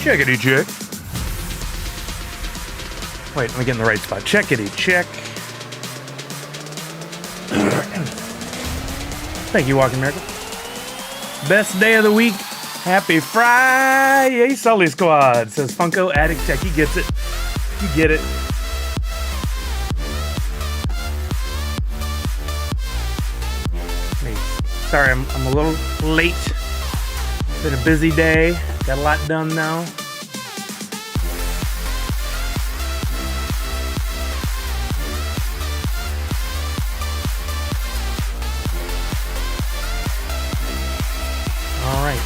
Checkity check. Wait, let me get in the right spot. Checkity check. Thank you, Walking Miracle. Best day of the week. Happy FriYAY, Sully Squad, says Funko Addict Tech. He gets it. You get it. Sorry, I'm a little late. Been a busy day. Got a lot done now. All right,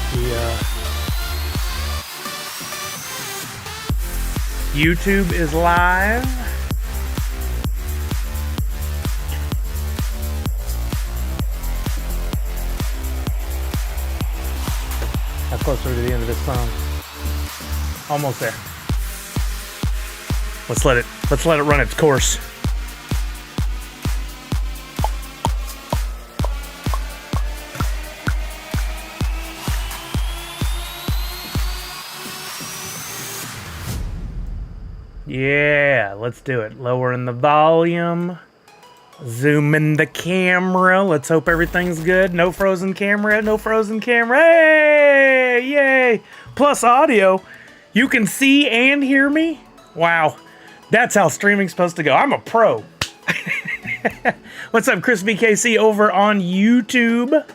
YouTube is live. How close are we to the end of this song? Almost there. Let's let it run its course. Yeah, let's do it. Lowering the volume. Zoom in the camera. Let's hope everything's good. No frozen camera. No frozen camera. Hey! Yay! Plus audio. You can see and hear me? Wow. That's how streaming's supposed to go. I'm a pro. What's up, Chris VKC over on YouTube?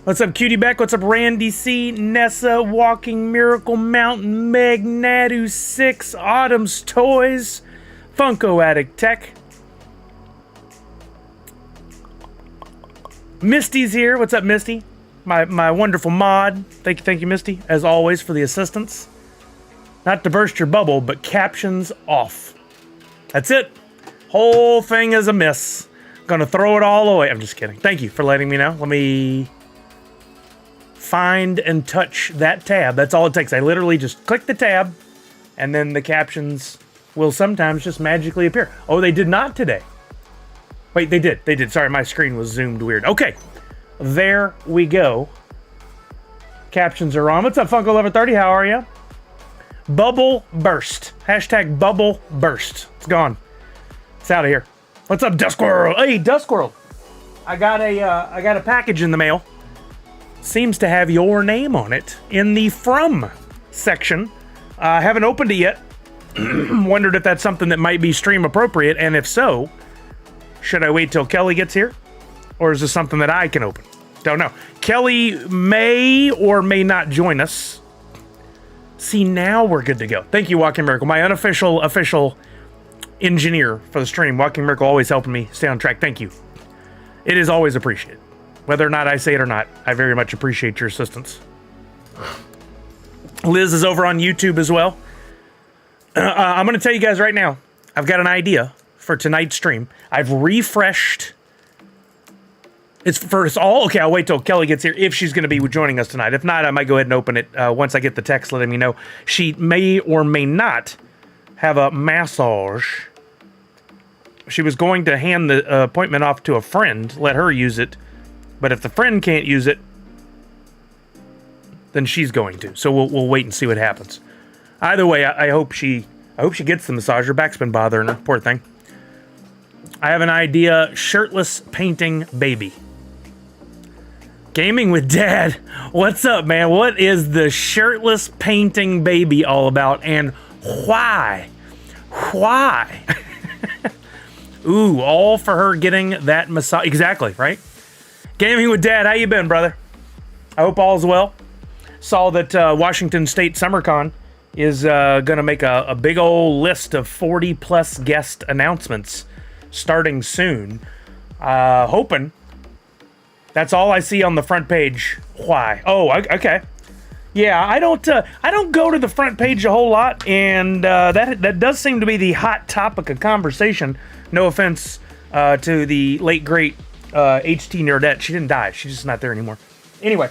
What's up, Cutie Beck? What's up, Randy C, Nessa, Walking Miracle, Mountain Meg, Nadu 6, Autumn's Toys, Funko Addict Tech. Misty's here. What's up, Misty? My wonderful mod. Thank you, Misty, as always, for the assistance. Not to burst your bubble, but captions off. That's it. Whole thing is a miss. Gonna throw it all away. I'm just kidding. Thank you for letting me know. Let me find and touch that tab. That's all it takes. I literally just click the tab, and then the captions will sometimes just magically appear. Oh, they did not today. Wait, they did. They did. Sorry, my screen was zoomed weird. Okay, there we go. Captions are on. What's up, Funko 1130? How are you? Bubble burst. Hashtag bubble burst. It's gone. It's out of here. What's up, Duskworld? Hey, Duskworld. I got a package in the mail. Seems to have your name on it in the from section. I haven't opened it yet. Wondered if that's something that might be stream appropriate, and if so, should I wait till Kelly gets here? Or is this something that I can open? Don't know. Kelly may or may not join us. See, now we're good to go. Thank you, Walking Miracle. My unofficial official engineer for the stream. Walking Miracle always helping me stay on track. Thank you. It is always appreciated. Whether or not I say it or not, I very much appreciate your assistance. Liz is over on YouTube as well. I'm going to tell you guys right now, I've got an idea for tonight's stream. I've refreshed. It's all okay. I'll wait till Kelly gets here if she's going to be joining us tonight. If not, I might go ahead and open it once I get the text letting me know. She may or may not have a massage. She was going to hand the appointment off to a friend, let her use it. But if the friend can't use it, then she's going to. So we'll wait and see what happens. Either way, I hope she gets the massage. Her back's been bothering her, poor thing. I have an idea: shirtless painting baby. Gaming with Dad. What's up, man? What is the shirtless painting baby all about, and why? Why? Ooh, all for her getting that massage. Exactly, right? Gaming with Dad, how you been, brother? I hope all's well. Saw that Washington State SummerCon is going to make a big old list of 40-plus guest announcements starting soon. Hoping. That's all I see on the front page. Why? Oh, okay. Yeah, I don't go to the front page a whole lot, and that does seem to be the hot topic of conversation. No offense to the late great HT Nerdette. She didn't die. She's just not there anymore. Anyway,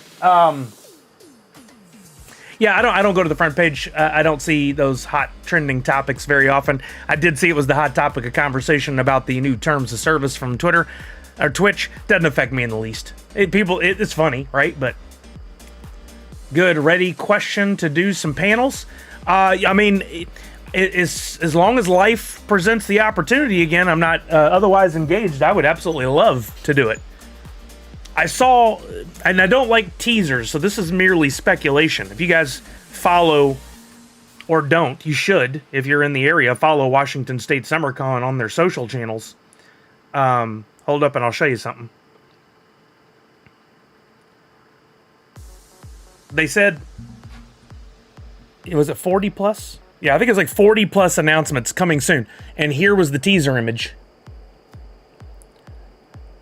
yeah, I don't go to the front page. I don't see those hot trending topics very often. I did see it was the hot topic of conversation about the new terms of service from Twitter or Twitch. Doesn't affect me in the least. It's funny, right? But Good, ready question to do some panels. I mean, as long as life presents the opportunity again, I'm not otherwise engaged, I would absolutely love to do it. I saw, and I don't like teasers, so this is merely speculation. If you guys follow, or don't, you should, if you're in the area, follow Washington State SummerCon on their social channels. Hold up and I'll show you something. They said, was it 40 plus? Yeah, I think it's like 40 plus announcements coming soon. And here was the teaser image.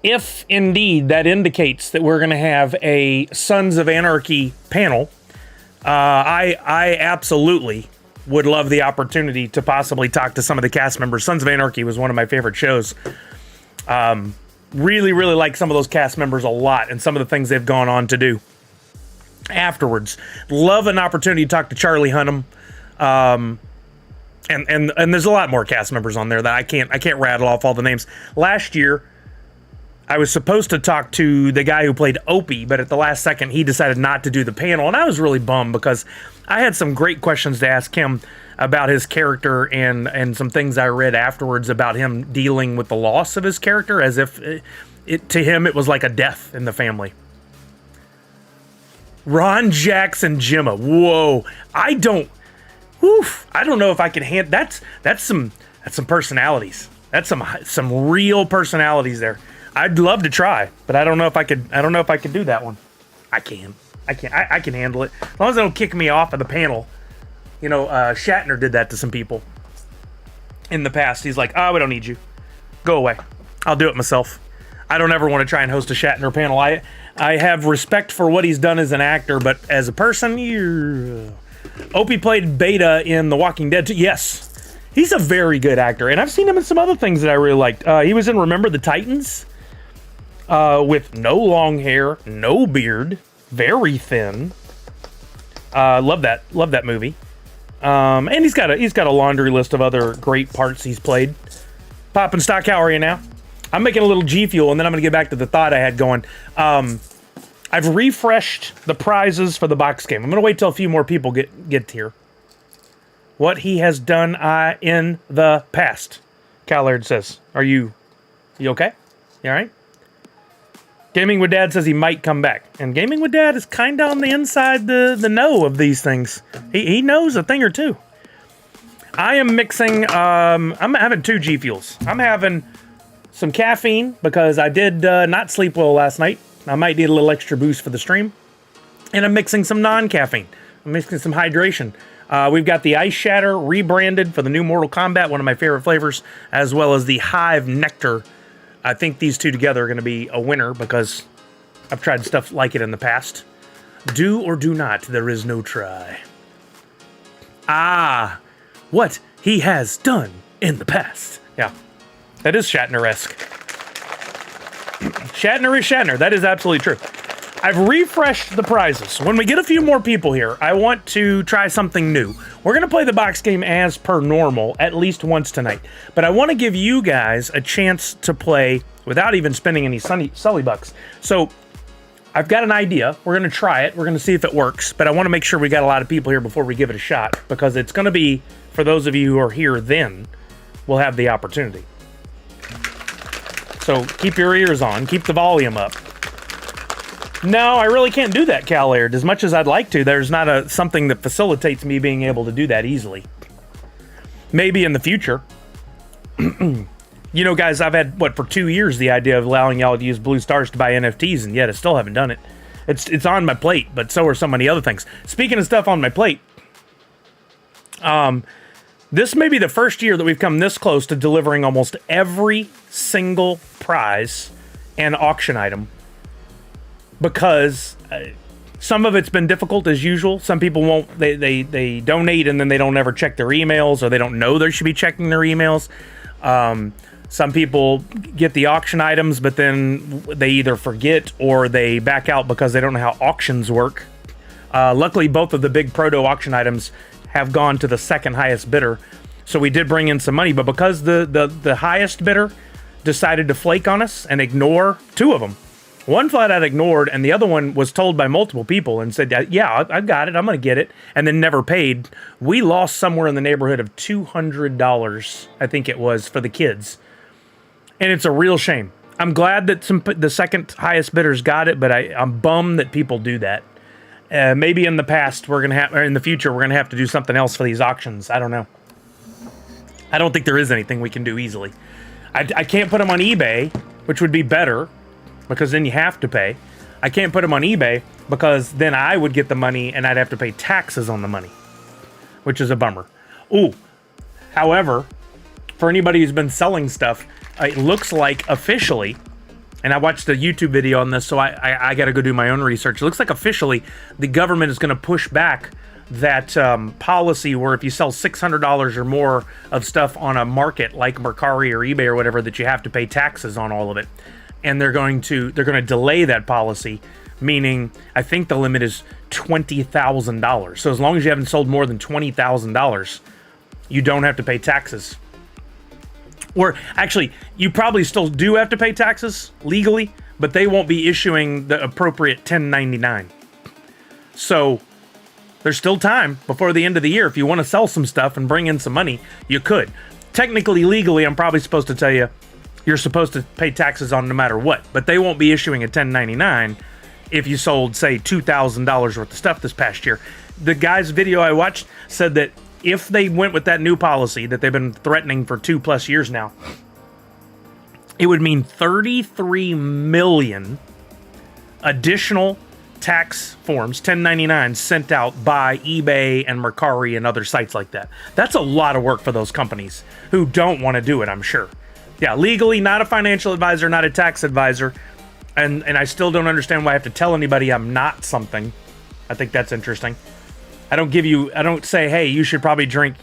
If indeed that indicates that we're going to have a Sons of Anarchy panel, I absolutely would love the opportunity to possibly talk to some of the cast members. Sons of Anarchy was one of my favorite shows. Really, really like some of those cast members a lot and some of the things they've gone on to do afterwards. Love an opportunity to talk to Charlie Hunnam. And there's a lot more cast members on there that I can't rattle off all the names. Last year, I was supposed to talk to the guy who played Opie, but at the last second, he decided not to do the panel, and I was really bummed because I had some great questions to ask him about his character and some things I read afterwards about him dealing with the loss of his character, as if to him it was like a death in the family. Ron Jackson Gemma. Whoa. I don't know if I can that's some personalities. That's some real personalities there. I'd love to try, but I don't know if I could do that one. I can handle it. As long as they don't kick me off of the panel. You know, Shatner did that to some people in the past. He's like, we don't need you. Go away. I'll do it myself. I don't ever want to try and host a Shatner panel. I have respect for what he's done as an actor, but as a person, Opie played Beta in The Walking Dead too. Yes, he's a very good actor, and I've seen him in some other things that I really liked. He was in Remember the Titans with no long hair, no beard, very thin. Love that movie. And he's got a laundry list of other great parts he's played. Pop and Stock, how are you now? I'm making a little G Fuel, and then I'm going to get back to the thought I had going. I've refreshed the prizes for the box game. I'm going to wait till a few more people get here. What he has done in the past. Callard says, are you okay? You all right? Gaming with Dad says he might come back. And Gaming with Dad is kind of on the inside the know of these things. He knows a thing or two. I am mixing, I'm having 2 G Fuels. I'm having some caffeine because I did not sleep well last night. I might need a little extra boost for the stream. And I'm mixing some non-caffeine. I'm mixing some hydration. We've got the Ice Shatter rebranded for the new Mortal Kombat, one of my favorite flavors, as well as the Hive Nectar. I think these two together are going to be a winner because I've tried stuff like it in the past. Do or do not, there is no try. What he has done in the past. Yeah, that is Shatner-esque. Shatner is Shatner. That is absolutely true. I've refreshed the prizes. When we get a few more people here, I want to try something new. We're going to play the box game as per normal at least once tonight. But I want to give you guys a chance to play without even spending any Sully bucks. So I've got an idea. We're going to try it. We're going to see if it works. But I want to make sure we got a lot of people here before we give it a shot. Because it's going to be, for those of you who are here then, we'll have the opportunity. So keep your ears on. Keep the volume up. No, I really can't do that, Cal Laird. As much as I'd like to, there's not something that facilitates me being able to do that easily. Maybe in the future. You know, guys, I've had, for 2 years, the idea of allowing y'all to use Blue Stars to buy NFTs, and yet I still haven't done it. It's on my plate, but so are so many other things. Speaking of stuff on my plate, this may be the first year that we've come this close to delivering almost every single prize and auction item. Because some of it's been difficult as usual. Some people won't, they donate and then they don't ever check their emails, or they don't know they should be checking their emails. Some people get the auction items, but then they either forget or they back out because they don't know how auctions work. Luckily, both of the big proto auction items have gone to the second highest bidder. So we did bring in some money, but because the highest bidder decided to flake on us and ignore 2 of them, One flat out ignored, and the other one was told by multiple people and said, yeah, I got it, I'm going to get it, and then never paid. We lost somewhere in the neighborhood of $200, I think it was, for the kids. And it's a real shame. I'm glad that the second highest bidders got it, but I'm bummed that people do that. Maybe in the past, or in the future, we're going to have to do something else for these auctions. I don't know. I don't think there is anything we can do easily. I can't put them on eBay, which would be better, because then you have to pay. I can't put them on eBay, because then I would get the money, and I'd have to pay taxes on the money, which is a bummer. Ooh, however, for anybody who's been selling stuff, it looks like officially, and I watched a YouTube video on this, so I got to go do my own research. It looks like officially the government is going to push back that policy where if you sell $600 or more of stuff on a market like Mercari or eBay or whatever, that you have to pay taxes on all of it. And they're going to delay that policy, meaning I think the limit is $20,000. So as long as you haven't sold more than $20,000, you don't have to pay taxes. Or actually, you probably still do have to pay taxes legally, but they won't be issuing the appropriate 1099. So there's still time before the end of the year. If you want to sell some stuff and bring in some money, you could. Technically, legally, I'm probably supposed to tell you you're supposed to pay taxes on no matter what, but they won't be issuing a 1099 if you sold, say, $2,000 worth of stuff this past year. The guy's video I watched said that if they went with that new policy that they've been threatening for 2+ years now, it would mean 33 million additional tax forms, 1099s, sent out by eBay and Mercari and other sites like that. That's a lot of work for those companies who don't want to do it, I'm sure. Yeah, legally, not a financial advisor, not a tax advisor, and I still don't understand why I have to tell anybody I'm not something. I think that's interesting. I don't say, hey, you should probably drink,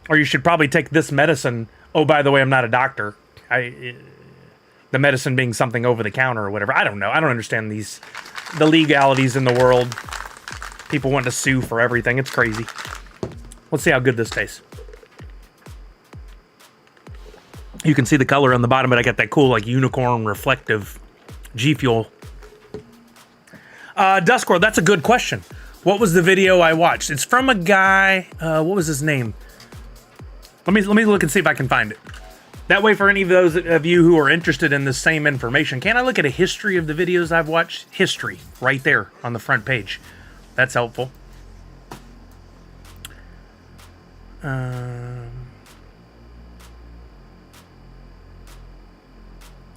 or you should probably take this medicine. Oh, by the way, I'm not a doctor. The medicine being something over the counter or whatever. I don't know. I don't understand the legalities in the world. People want to sue for everything. It's crazy. Let's see how good this tastes. You can see the color on the bottom, but I got that cool, like, unicorn reflective G Fuel. Duskworld, that's a good question. What was the video I watched? It's from a guy, what was his name? Let me look and see if I can find it. That way, for any of those of you who are interested in the same information, can I look at a history of the videos I've watched? History, right there on the front page. That's helpful.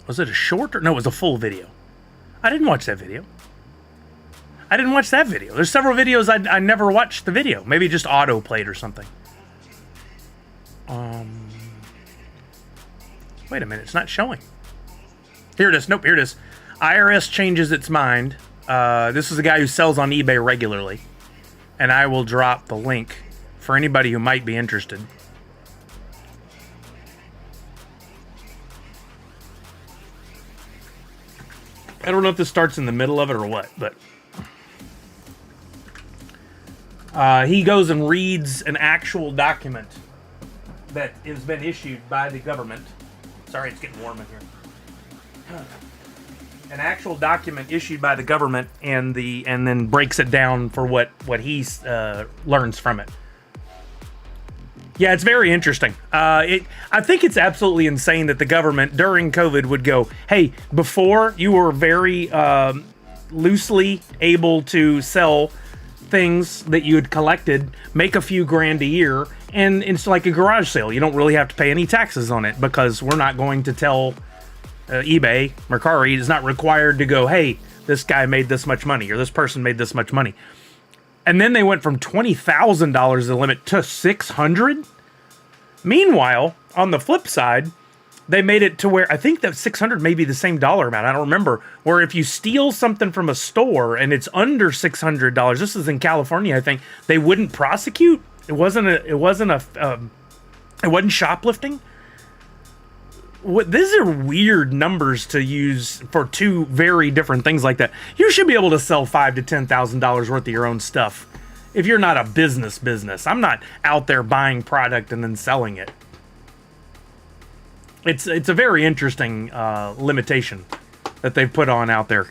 Was it a short or no? It was a full video. I didn't watch that video. There's several videos I never watched the video. Maybe just auto played or something. Wait a minute, it's not showing. Here it is. Nope, here it is. IRS changes its mind. This is a guy who sells on eBay regularly. And I will drop the link for anybody who might be interested. I don't know if this starts in the middle of it or what, but he goes and reads an actual document that has been issued by the government. Sorry, it's getting warm in here. An actual document issued by the government, and then breaks it down for what he learns from it. Yeah, it's very interesting. I think it's absolutely insane that the government during COVID would go, hey, before you were very loosely able to sell things that you had collected, make a few grand a year, and it's like a garage sale. You don't really have to pay any taxes on it because we're not going to tell eBay, Mercari is not required to go, hey, this guy made this much money or this person made this much money. And then they went from $20,000 the limit to $600. Meanwhile, on the flip side, they made it to where I think that $600 may be the same dollar amount. I don't remember. Where if you steal something from a store and it's under $600, this is in California, I think, they wouldn't prosecute. It wasn't shoplifting. These are weird numbers to use for two very different things like that. You should be able to sell $5,000 to $10,000 worth of your own stuff if you're not a business. I'm not out there buying product and then selling it. It's a very interesting limitation. that they've put on out there.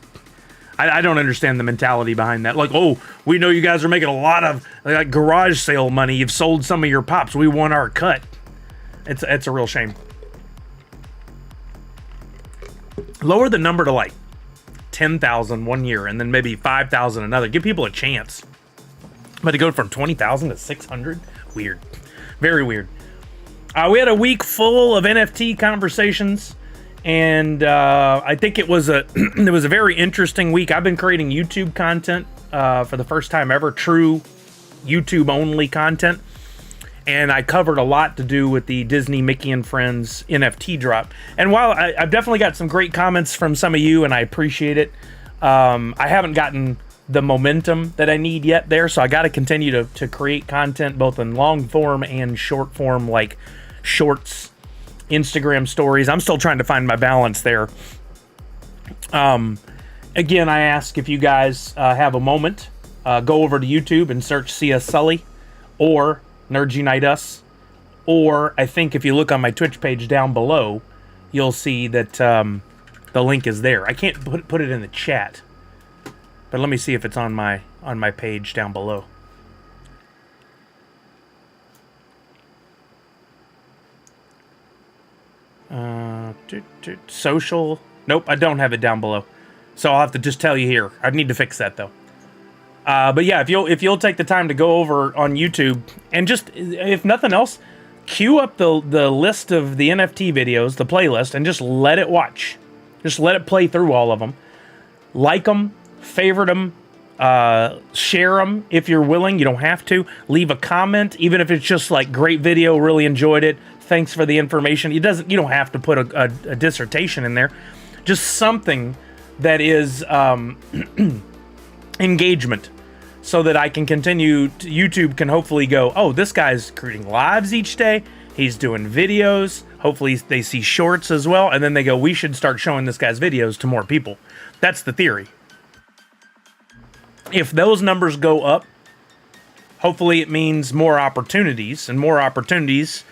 I don't understand the mentality behind that. Like, oh, we know you guys are making a lot of like garage sale money. You've sold some of your pops. We want our cut. It's a real shame. Lower the number to like 10,000 one year and then maybe 5,000 another. Give people a chance. But to go from 20,000 to 600? Weird. Very weird. We had a week full of NFT conversations. And I think it was a very interesting week. I've been creating YouTube content for the first time ever, true YouTube only content. And I covered a lot to do with the Disney Mickey and Friends NFT drop. And while I've definitely got some great comments from some of you, and I appreciate it, I haven't gotten the momentum that I need yet there. So I got to continue to create content both in long form and short form, like shorts, Instagram stories. I'm still trying to find my balance there. Again, I ask if you guys have a moment, go over to YouTube and search CS Sully or Nerds Unite Us, or I think if you look on my Twitch page down below, you'll see that the link is there. I can't put it in the chat, but let me see if it's on my page down below. Social. Nope, I don't have it down below. So I'll have to just tell you here. I need to fix that though. But yeah, if you'll take the time to go over on YouTube and just, if nothing else, queue up the list of the NFT videos, the playlist, and just let it watch. Just let it play through all of them. Like them, favorite them, share them if you're willing. You don't have to. Leave a comment, even if it's just like great video, really enjoyed it. Thanks for the information. You don't have to put a dissertation in there. Just something that is engagement, so that I can continue. YouTube can hopefully go, oh, this guy's creating lives each day. He's doing videos. Hopefully they see shorts as well. And then they go, we should start showing this guy's videos to more people. That's the theory. If those numbers go up, hopefully it means more opportunities, and more opportunities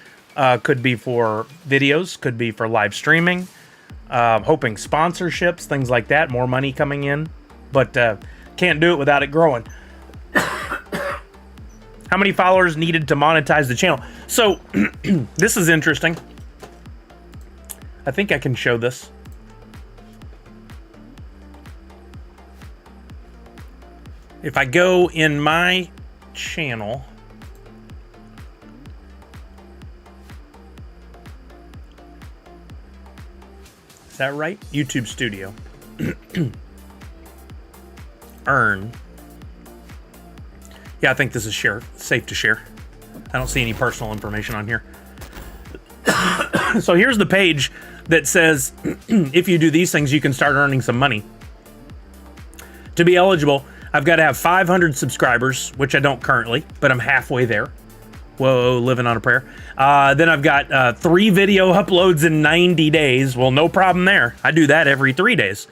could be for videos, could be for live streaming, hoping sponsorships, things like that, more money coming in, but can't do it without it growing. How many followers needed to monetize the channel? So this is interesting. I think I can show this. If I go in my channel, is that right? YouTube Studio. Earn. Yeah, I think this is safe to share. I don't see any personal information on here. So here's the page that says, if you do these things, you can start earning some money. To be eligible, I've got to have 500 subscribers, which I don't currently, but I'm halfway there. Whoa, living on a prayer. Then I've got 3 video uploads in 90 days. Well, no problem there. I do that every 3 days.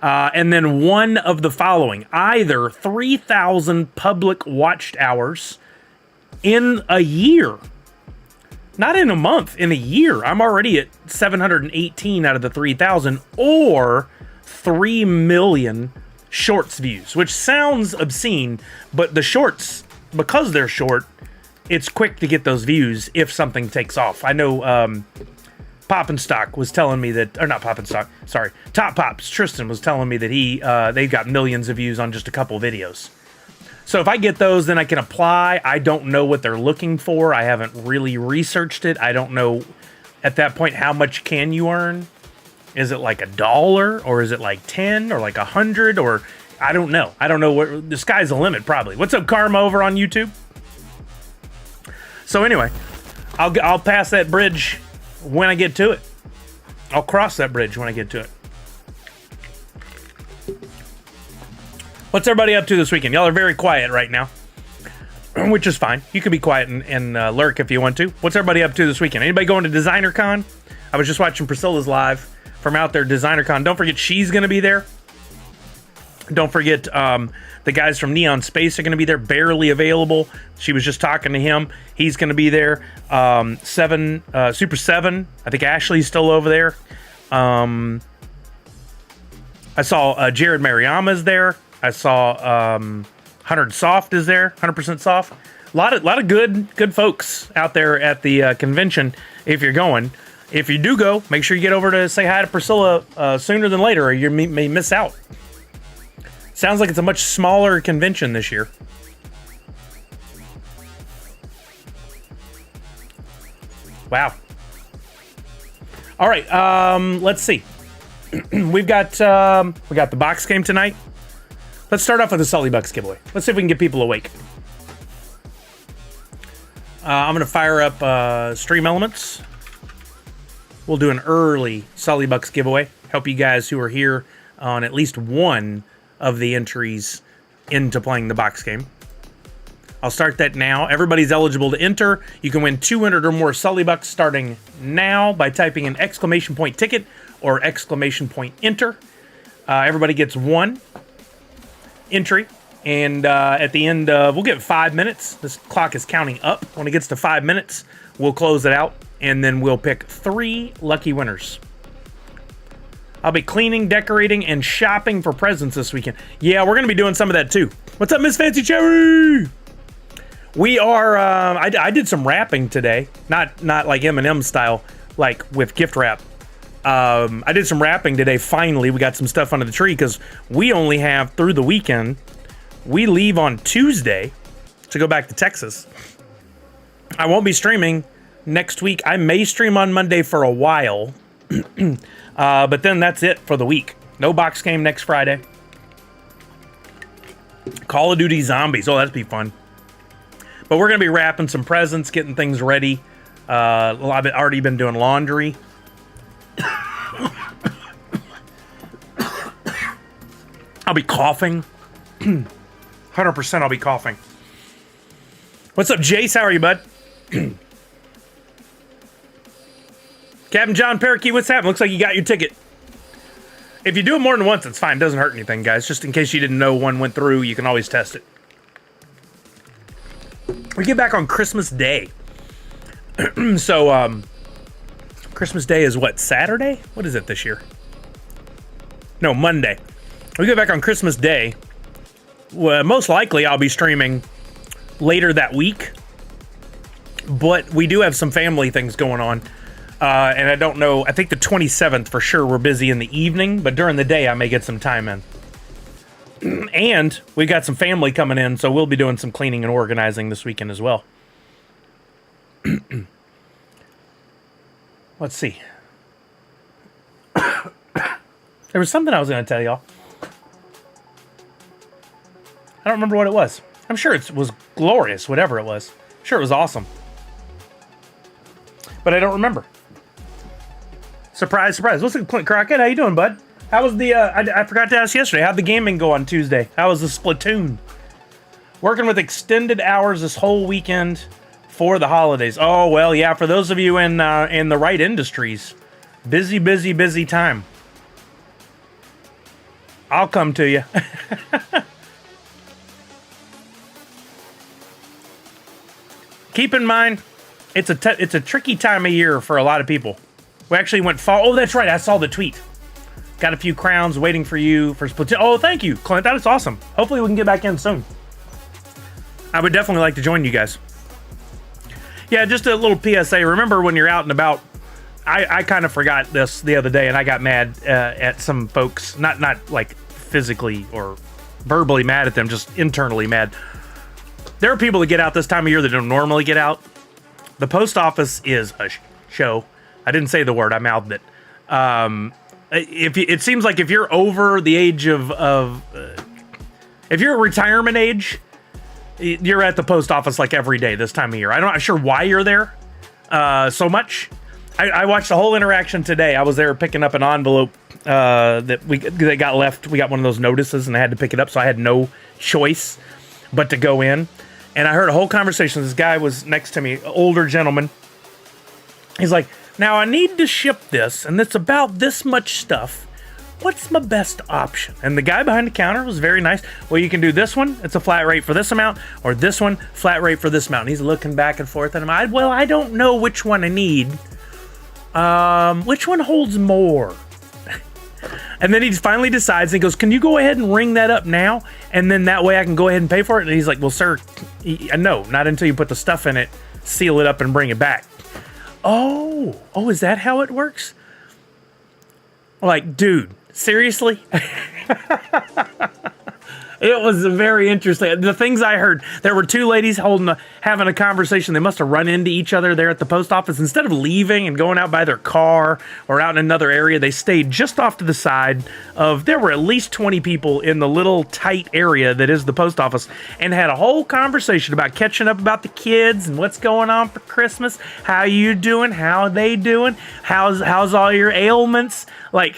And then one of the following, either 3,000 public watched hours in a year. Not in a month, in a year. I'm already at 718 out of the 3,000, or 3 million shorts views, which sounds obscene, but the shorts, because they're short, it's quick to get those views if something takes off. I know Pop and Stock was telling me that, or not Pop and Stock, sorry, Top Pops, Tristan was telling me that they've got millions of views on just a couple videos. So if I get those, then I can apply. I don't know what they're looking for. I haven't really researched it. I don't know at that point how much can you earn. Is it like $1, or is it like 10 or like 100, or I don't know. I don't know what, the sky's the limit probably. What's up, Karma, over on YouTube? So anyway, I'll pass that bridge when I get to it. I'll cross that bridge when I get to it. What's everybody up to this weekend? Y'all are very quiet right now, which is fine. You can be quiet and lurk if you want to. What's everybody up to this weekend? Anybody going to DesignerCon? I was just watching Priscilla's live from out there, DesignerCon. Don't forget she's going to be there. Don't forget the guys from Neon Space are going to be there. Barely available. She was just talking to him. He's going to be there. Super 7. I think Ashley's still over there. I saw Jared Mariama is there. I saw 100 Soft is there. 100% Soft. A lot of good folks out there at the convention. If you're going, if you do go, make sure you get over to say hi to Priscilla sooner than later, or you may miss out. Sounds like it's a much smaller convention this year. Wow. All right, let's see. we got the box game tonight. Let's start off with the Sully Bucks giveaway. Let's see if we can get people awake. I'm gonna fire up Stream Elements. We'll do an early Sully Bucks giveaway. Help you guys who are here on at least one of the entries into playing the box game. I'll start that now. Everybody's eligible to enter. You can win 200 or more Sully Bucks starting now by typing in !ticket or !enter. Everybody gets one entry. And at the end, we'll get 5 minutes. This clock is counting up. When it gets to 5 minutes, we'll close it out. And then we'll pick 3 lucky winners. I'll be cleaning, decorating, and shopping for presents this weekend. Yeah, we're going to be doing some of that too. What's up, Miss Fancy Cherry? We are, I did some wrapping today. Not like M&M style, like with gift wrap. I did some wrapping today, finally. We got some stuff under the tree because we only have through the weekend. We leave on Tuesday to go back to Texas. I won't be streaming next week. I may stream on Monday for a while. But then that's it for the week. No box game next Friday. Call of Duty Zombies. Oh, that'd be fun. But we're going to be wrapping some presents, getting things ready. I've already been doing laundry. I'll be coughing. 100% I'll be coughing. What's up, Jace? How are you, bud? Captain John Parakeet, what's happening? Looks like you got your ticket. If you do it more than once, it's fine. It doesn't hurt anything, guys. Just in case you didn't know one went through, you can always test it. We get back on Christmas Day. So, Christmas Day is what, Saturday? What is it this year? No, Monday. We get back on Christmas Day. Well, most likely I'll be streaming later that week. But we do have some family things going on. And I don't know, I think the 27th for sure we're busy in the evening, but during the day I may get some time in. And we got some family coming in, so we'll be doing some cleaning and organizing this weekend as well. Let's see. There was something I was going to tell y'all. I don't remember what it was. I'm sure it was glorious, whatever it was. I'm sure it was awesome. But I don't remember. Surprise, surprise. What's up, Clint Crockett? How you doing, bud? How was the, I forgot to ask yesterday, how'd the gaming go on Tuesday? How was the Splatoon? Working with extended hours this whole weekend for the holidays. Oh, well, yeah, for those of you in the right industries. Busy, busy, busy time. I'll come to you. Keep in mind, it's a tricky time of year for a lot of people. We actually went fall. Oh, that's right. I saw the tweet. Got a few crowns waiting for you for Splatoon. Oh, thank you, Clint. That is awesome. Hopefully we can get back in soon. I would definitely like to join you guys. Yeah, just a little PSA. Remember when you're out and about, I kind of forgot this the other day, and I got mad at some folks. Not like physically or verbally mad at them, just internally mad. There are people that get out this time of year that don't normally get out. The post office is a show. I didn't say the word. I mouthed it. It seems like if you're over the age of if you're at retirement age, you're at the post office like every day this time of year. I'm not sure why you're there so much. I watched the whole interaction today. I was there picking up an envelope that got left. We got one of those notices, and I had to pick it up, so I had no choice but to go in. And I heard a whole conversation. This guy was next to me, older gentleman. He's like, now I need to ship this, and it's about this much stuff. What's my best option? And the guy behind the counter was very nice. Well, you can do this one. It's a flat rate for this amount, or this one, flat rate for this amount. And he's looking back and forth at him. I don't know which one I need. Which one holds more? And then he finally decides, and he goes, can you go ahead and ring that up now? And then that way I can go ahead and pay for it. And he's like, well, sir, no, not until you put the stuff in it, seal it up, and bring it back. Oh, is that how it works? Like, dude, seriously? It was very interesting. The things I heard, there were two ladies having a conversation. They must have run into each other there at the post office. Instead of leaving and going out by their car or out in another area, they stayed just off to the side of, there were at least 20 people in the little tight area that is the post office, and had a whole conversation about catching up about the kids and what's going on for Christmas. How you doing? How they doing? How's all your ailments? Like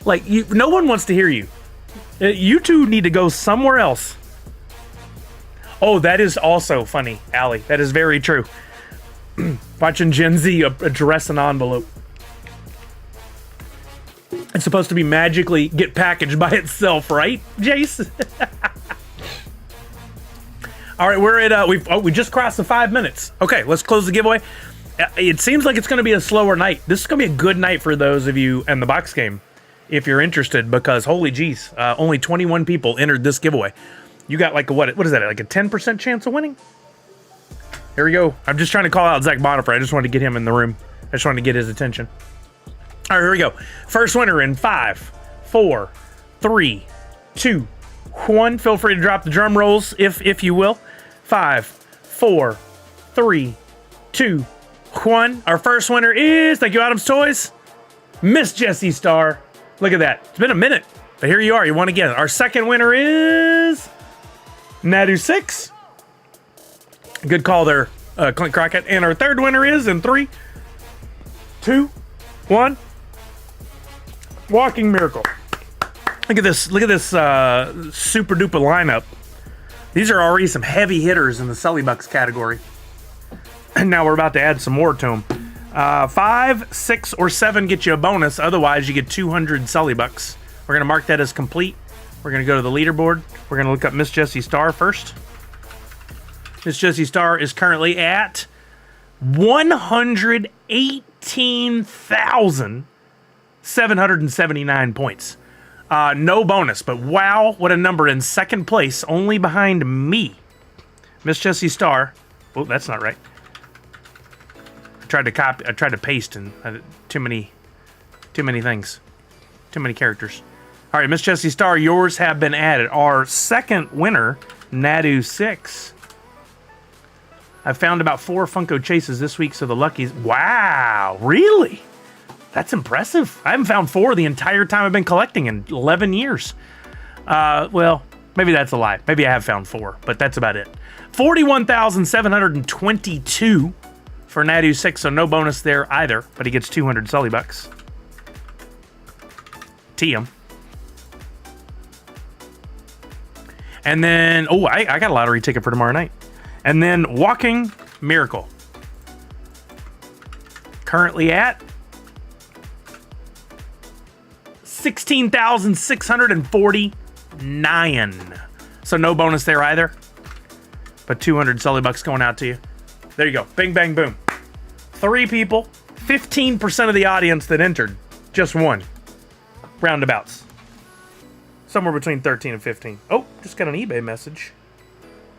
no one wants to hear you. You two need to go somewhere else. Oh, that is also funny, Allie. That is very true. Watching Gen Z address an envelope. It's supposed to be magically get packaged by itself, right, Jace? All right, we're at, we just crossed the 5 minutes. Okay, let's close the giveaway. It seems like it's going to be a slower night. This is going to be a good night for those of you in the box game, if you're interested, because holy geez, only 21 people entered this giveaway. You got like a, what is that, like a 10% chance of winning? Here we go. I'm just trying to call out Zach Bonifer. I just wanted to get him in the room. I just wanted to get his attention. All right, here we go. First winner in 5, 4, 3, 2, 1. Feel free to drop the drum rolls if you will. 5, 4, 3, 2, 1. Our first winner is, thank you, Adams Toys, Miss Jessie Star. Look at that. It's been a minute, but here you are. You won again. Our second winner is Nadu6. Good call there, Clint Crockett. And our third winner is in 3, 2, 1. Walking Miracle. Look at this. Look at this super duper lineup. These are already some heavy hitters in the Sully Bucks category. And now we're about to add some more to them. 5, 6, or 7 get you a bonus. Otherwise, you get 200 Sully Bucks. We're going to mark that as complete. We're going to go to the leaderboard. We're going to look up Miss Jessie Star first. Miss Jessie Star is currently at 118,779 points. No bonus, but wow, what a number in second place, only behind me. Miss Jessie Star. Oh, that's not right. I tried to paste and too many things. Too many characters. All right, Miss Jessie Star, yours have been added. Our second winner, Nadu6. I found about 4 Funko chases this week, so the luckies. Wow, really? That's impressive. I haven't found 4 the entire time I've been collecting in 11 years. Well, maybe that's a lie. Maybe I have found 4, but that's about it. 41,722 for Nadu6, so no bonus there either, but he gets 200 Sully Bucks. TM. And then, oh, I got a lottery ticket for tomorrow night. And then Walking Miracle. Currently at 16,649. So no bonus there either. But 200 Sully Bucks going out to you. There you go. Bing, bang, boom. 3 people. 15% of the audience that entered. Just won. Roundabouts. Somewhere between 13 and 15. Oh, just got an eBay message.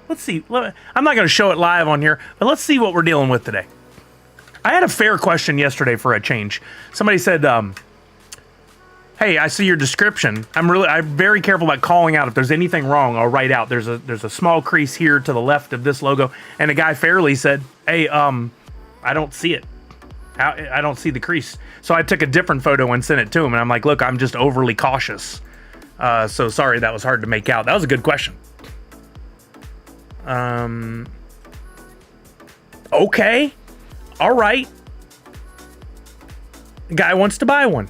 Let's see. I'm not going to show it live on here, but let's see what we're dealing with today. I had a fair question yesterday for a change. Somebody said, hey, I see your description. I'm very careful about calling out. If there's anything wrong, I'll write out. There's a small crease here to the left of this logo. And a guy fairly said, hey, I don't see it. I don't see the crease. So I took a different photo and sent it to him. And I'm like, look, I'm just overly cautious. So sorry, that was hard to make out. That was a good question. Okay. All right. The guy wants to buy one.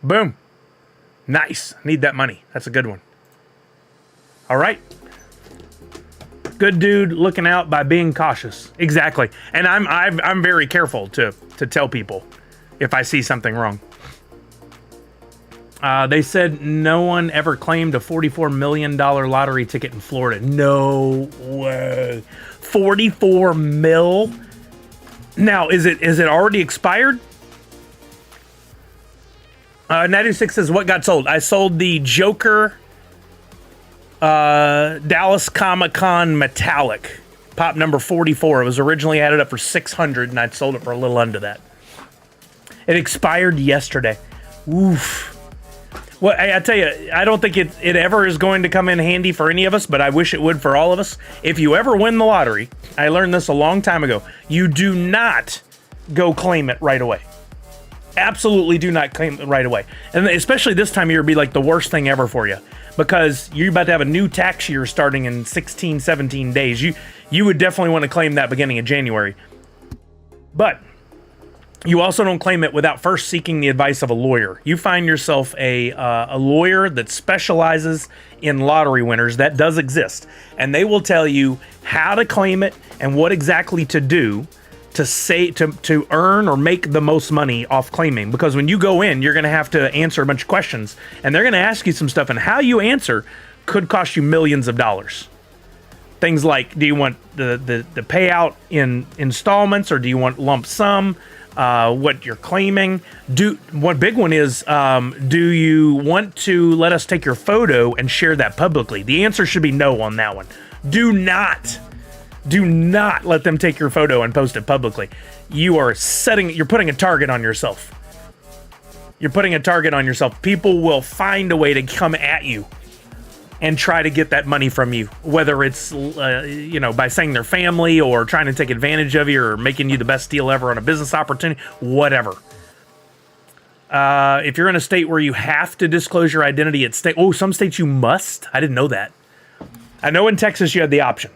Boom. Nice. Need that money. That's a good one. All right. Good dude looking out by being cautious. Exactly. And I'm very careful to tell people if I see something wrong. They said no one ever claimed a $44 million lottery ticket in Florida. No way. 44 mil? Now, is it already expired? 96 says, what got sold? I sold the Joker Dallas Comic-Con Metallic. Pop number 44. It was originally added up for 600 and I'd sold it for a little under that. It expired yesterday. Oof. Well, I tell you, I don't think it ever is going to come in handy for any of us, but I wish it would for all of us. If you ever win the lottery, I learned this a long time ago, you do not go claim it right away. Absolutely do not claim it right away. And especially this time of year would be like the worst thing ever for you, because you're about to have a new tax year starting in 16, 17 days. You would definitely want to claim that beginning of January. But you also don't claim it without first seeking the advice of a lawyer. You find yourself a lawyer that specializes in lottery winners. That does exist. And they will tell you how to claim it and what exactly to do to earn or make the most money off claiming. Because when you go in, you're going to have to answer a bunch of questions. And they're going to ask you some stuff. And how you answer could cost you millions of dollars. Things like, do you want the payout in installments, or do you want lump sum? What you're claiming. One big one is, do you want to let us take your photo and share that publicly? The answer should be no on that one. Do not let them take your photo and post it publicly. You're putting a target on yourself. You're putting a target on yourself. People will find a way to come at you and try to get that money from you, whether it's by saying their family or trying to take advantage of you or making you the best deal ever on a business opportunity, whatever. If you're in a state where you have to disclose your identity at state, some states you must. I didn't know that. I know in Texas you had the option.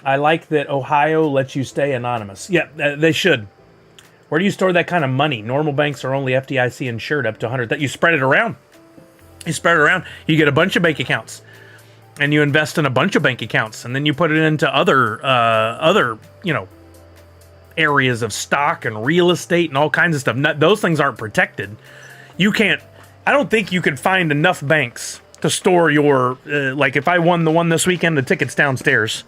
I like that Ohio lets you stay anonymous. Yeah, they should. Where do you store that kind of money? Normal banks are only FDIC insured up to 100. That you spread it around. You get a bunch of bank accounts, and you invest in a bunch of bank accounts, and then you put it into other areas of stock and real estate and all kinds of stuff. Those things aren't protected. You can't. I don't think you could find enough banks to store your like. If I won the one this weekend, the tickets downstairs.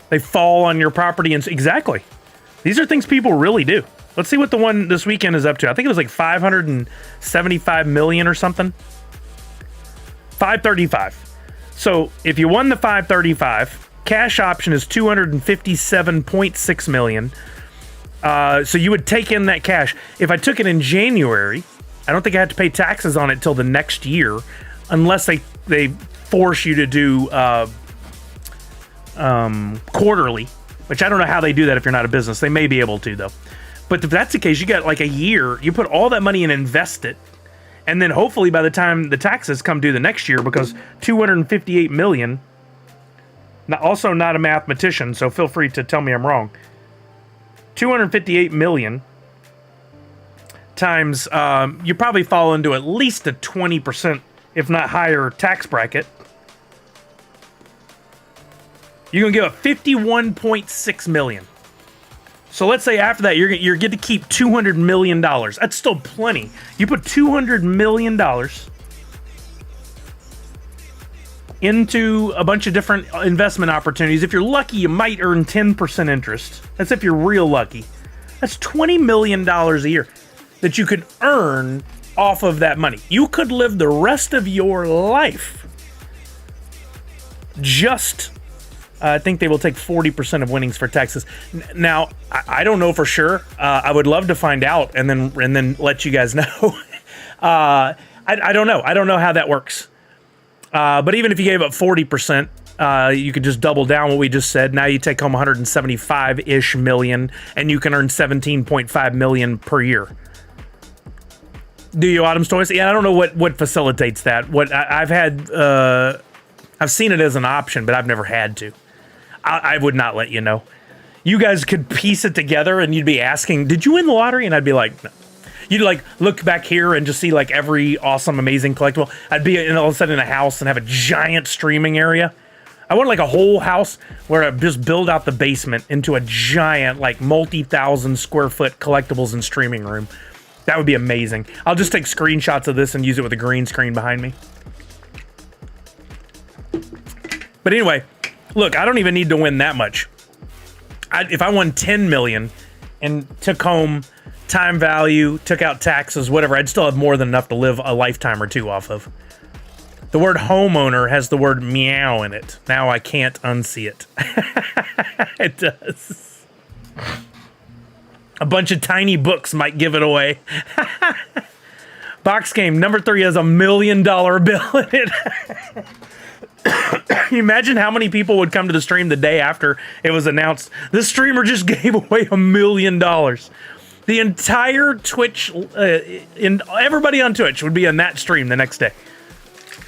They fall on your property, and exactly. These are things people really do. Let's see what the one this weekend is up to. I think it was like 575 million or something. 535. So if you won the 535, cash option is 257.6 million. So you would take in that cash. If I took it in January, I don't think I had to pay taxes on it till the next year, unless they force you to do quarterly, which I don't know how they do that if you're not a business. They may be able to, though. But if that's the case, you got like a year, you put all that money and invest it, and then hopefully by the time the taxes come due the next year, because 258 million, also not a mathematician, so feel free to tell me I'm wrong, 258 million times, you probably fall into at least a 20%, if not higher, tax bracket. You're going to give a 51.6 million. So let's say after that, you're get to keep $200 million. That's still plenty. You put $200 million into a bunch of different investment opportunities. If you're lucky, you might earn 10% interest. That's if you're real lucky. That's $20 million a year that you could earn off of that money. You could live the rest of your life just... I think they will take 40% of winnings for taxes. Now, I don't know for sure. I would love to find out and then let you guys know. I don't know. I don't know how that works. But even if you gave up 40%, you could just double down what we just said. Now you take home 175-ish million, and you can earn 17.5 million per year. Do you, Autumn's Toys? Yeah, I don't know what facilitates that. I've seen it as an option, but I've never had to. I would not let you know. You guys could piece it together, and you'd be asking, "Did you win the lottery?" And I'd be like, "No." You'd like look back here and just see like every awesome, amazing collectible. I'd be all of a sudden in a house and have a giant streaming area. I want like a whole house where I just build out the basement into a giant, like multi-thousand square foot collectibles and streaming room. That would be amazing. I'll just take screenshots of this and use it with a green screen behind me. But anyway, look, I don't even need to win that much. If I won 10 million and took home time value, took out taxes, whatever, I'd still have more than enough to live a lifetime or two off of. The word homeowner has the word meow in it. Now I can't unsee it. It does. A bunch of tiny books might give it away. Box game number 3 has $1 million bill in it. Can you imagine how many people would come to the stream the day after it was announced? This streamer just gave away $1 million. The entire Twitch, everybody on Twitch would be in that stream the next day.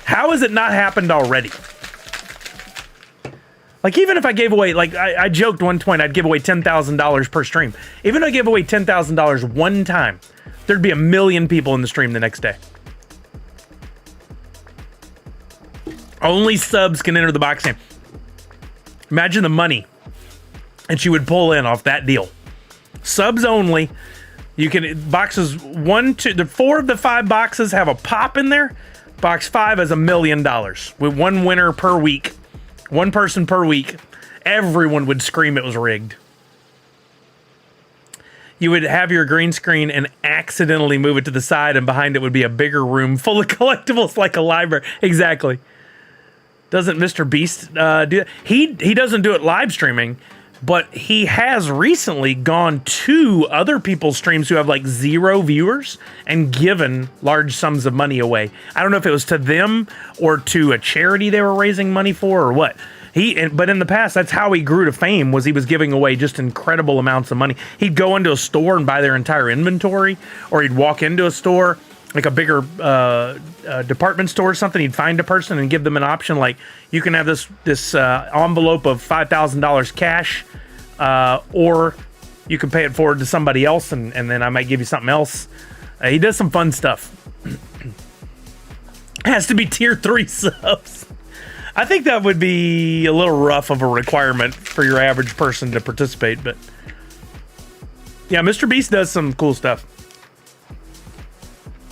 How has it not happened already? Like, even if I gave away, like, I joked one point I'd give away $10,000 per stream. Even if I gave away $10,000 one time, there'd be 1 million people in the stream the next day. Only subs can enter the box game. Imagine the money that you would pull in off that deal. Subs only. You can, boxes 1, 2, the 4 of the 5 boxes have a pop in there. Box 5 has $1 million with 1 winner per week. 1 person per week. Everyone would scream it was rigged. You would have your green screen and accidentally move it to the side, and behind it would be a bigger room full of collectibles like a library. Exactly. Doesn't Mr. Beast do that? He doesn't do it live streaming, but he has recently gone to other people's streams who have like 0 viewers and given large sums of money away. I don't know if it was to them or to a charity they were raising money for or what. But in the past, that's how he grew to fame, was he was giving away just incredible amounts of money. He'd go into a store and buy their entire inventory, or he'd walk into a store, like a bigger department store or something. He'd find a person and give them an option, like, you can have this envelope of $5,000 cash, or you can pay it forward to somebody else, and then I might give you something else. He does some fun stuff. Has to be tier 3 subs. I think that would be a little rough of a requirement for your average person to participate, but yeah, Mr. Beast does some cool stuff.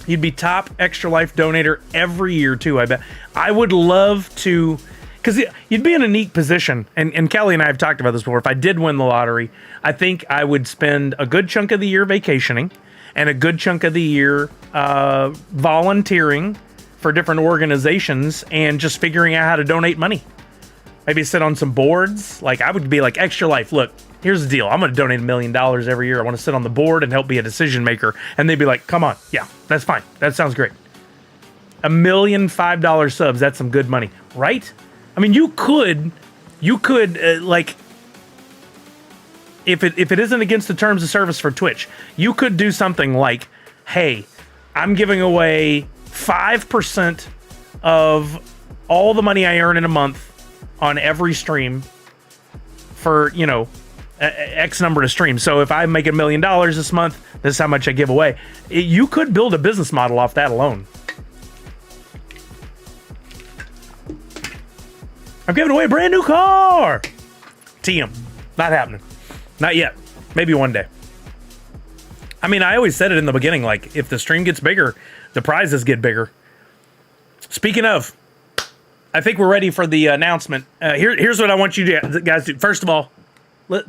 You'd be top Extra Life donator every year too, I bet. I would love to, because you'd be in a neat position, and Kelly and I have talked about this before. If I did win the lottery, I think I would spend a good chunk of the year vacationing and a good chunk of the year volunteering for different organizations and just figuring out how to donate money. Maybe sit on some boards. Like, I would be like, Extra Life, look, here's the deal. I'm going to donate $1 million every year. I want to sit on the board and help be a decision maker. And they'd be like, come on. Yeah, that's fine. That sounds great. $1 million $5 subs. That's some good money, right? I mean, you could like, if it isn't against the terms of service for Twitch, you could do something like, hey, I'm giving away 5% of all the money I earn in a month on every stream for, you know, X number of streams. So if I make $1 million this month, this is how much I give away. You could build a business model off that alone. I'm giving away a brand new car. TM. Not happening. Not yet. Maybe one day. I mean, I always said it in the beginning, like, if the stream gets bigger, the prizes get bigger. Speaking of, I think we're ready for the announcement. Here's what I want you to guys do. First of all,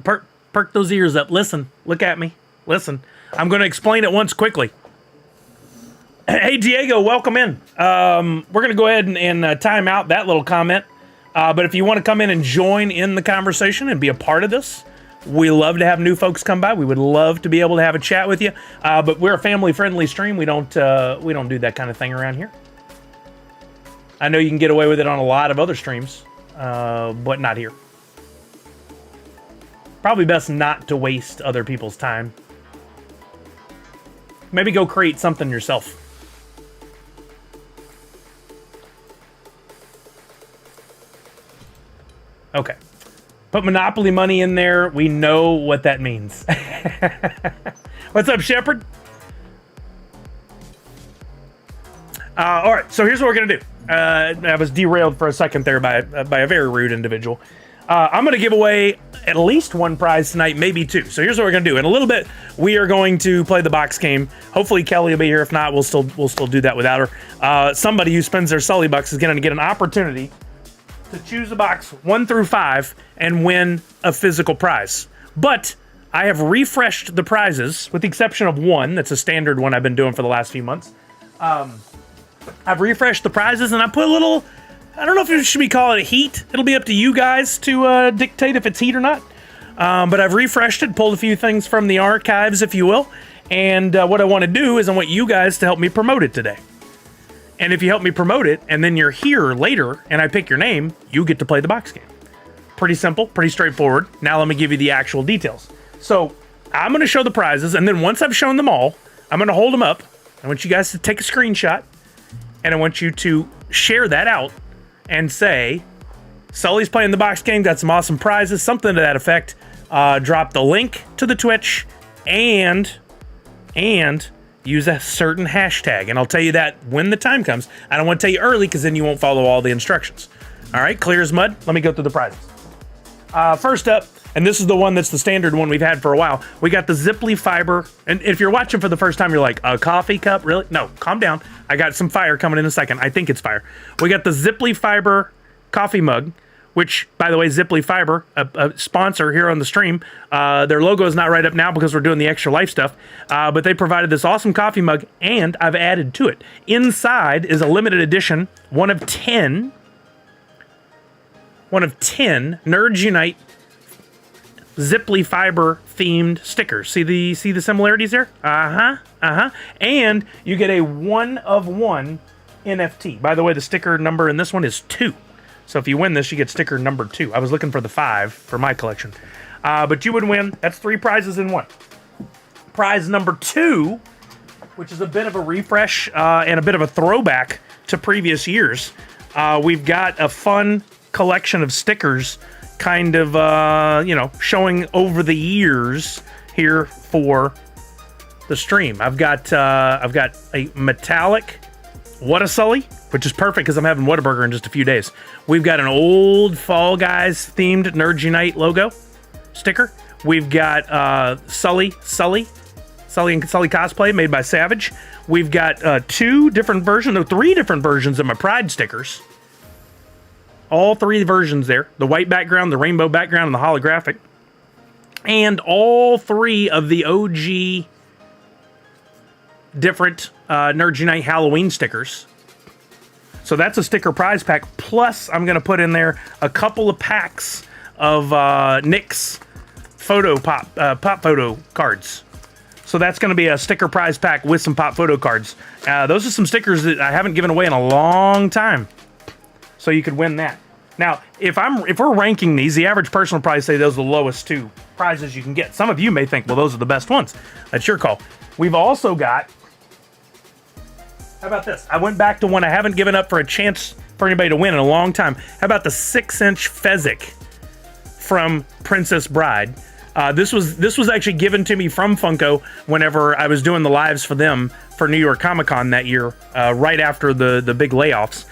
perk those ears up. Listen. Look at me. Listen. I'm going to explain it once quickly. Hey, Diego, welcome in. We're going to go ahead and time out that little comment. But if you want to come in and join in the conversation and be a part of this, we love to have new folks come by. We would love to be able to have a chat with you. But we're a family-friendly stream. We don't do that kind of thing around here. I know you can get away with it on a lot of other streams, but not here. Probably best not to waste other people's time. Maybe go create something yourself. Okay. Put Monopoly money in there. We know what that means. What's up, Shepard? All right, so here's what we're going to do. I was derailed for a second there by a very rude individual. I'm going to give away at least one prize tonight, maybe two. So here's what we're going to do. In a little bit, we are going to play the box game. Hopefully Kelly will be here. If not, we'll still do that without her. Somebody who spends their Sully bucks is going to get an opportunity to choose a box 1 through 5 and win a physical prize. But I have refreshed the prizes, with the exception of one. That's a standard one I've been doing for the last few months. I've refreshed the prizes, and I put a little, I don't know if it should be called a heat. It'll be up to you guys to dictate if it's heat or not. But I've refreshed it, pulled a few things from the archives, if you will. And what I want to do is I want you guys to help me promote it today. And if you help me promote it, and then you're here later, and I pick your name, you get to play the box game. Pretty simple, pretty straightforward. Now let me give you the actual details. So I'm going to show the prizes, and then once I've shown them all, I'm going to hold them up. I want you guys to take a screenshot, and I want you to share that out and say, Sully's playing the box game, got some awesome prizes, something to that effect. Drop the link to the Twitch, and use a certain hashtag, and I'll tell you that when the time comes. I don't want to tell you early because then you won't follow all the instructions. All right, clear as mud. Let me go through the prizes. First up, and this is the one that's the standard one we've had for a while, we got the Ziply Fiber. And if you're watching for the first time, you're like, a coffee cup? Really? No, calm down. I got some fire coming in a second. I think it's fire. We got the Ziply Fiber coffee mug, which, by the way, Ziply Fiber, a sponsor here on the stream. Their logo is not right up now because we're doing the extra life stuff. But they provided this awesome coffee mug, and I've added to it. Inside is a limited edition, one of 10 Nerds Unite Ziply Fiber themed stickers. See the similarities there? And you get a 1 of 1 NFT. By the way, the sticker number in this one is 2. So if you win this, you get sticker number 2. I was looking for the 5 for my collection. But you would win. That's 3 prizes in 1. Prize number 2, which is a bit of a refresh and a bit of a throwback to previous years. We've got a fun collection of stickers kind of, showing over the years here for the stream. I've got a metallic What a Sully, which is perfect because I'm having Whataburger in just a few days. We've got an old Fall Guys themed Nerds Unite logo sticker. We've got Sully cosplay made by Savage. We've got 3 different versions of my Pride stickers. All 3 versions there. The white background, the rainbow background, and the holographic. And all 3 of the OG different Nerds Unite Halloween stickers. So that's a sticker prize pack. Plus, I'm going to put in there a couple of packs of Nick's pop photo cards. So that's going to be a sticker prize pack with some pop photo cards. Those are some stickers that I haven't given away in a long time. So you could win that. Now, if we're ranking these, the average person will probably say those are the lowest 2 prizes you can get. Some of you may think, well, those are the best ones. That's your call. We've also got, how about this? I went back to one I haven't given up for a chance for anybody to win in a long time. How about the 6-inch Fezzik from Princess Bride? This was actually given to me from Funko whenever I was doing the lives for them for New York Comic Con that year, right after the big layoffs.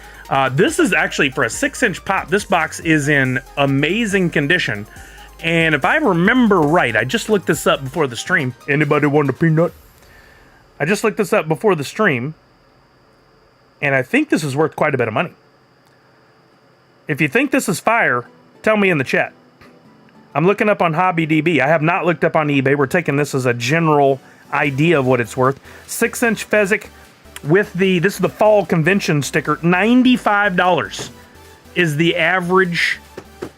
This is actually for a 6-inch pop. This box is in amazing condition. And if I remember right, I just looked this up before the stream. Anybody want a peanut? I just looked this up before the stream. And I think this is worth quite a bit of money. If you think this is fire, tell me in the chat. I'm looking up on HobbyDB. I have not looked up on eBay. We're taking this as a general idea of what it's worth. 6-inch Fezzik with this is the fall convention sticker. $95 is the average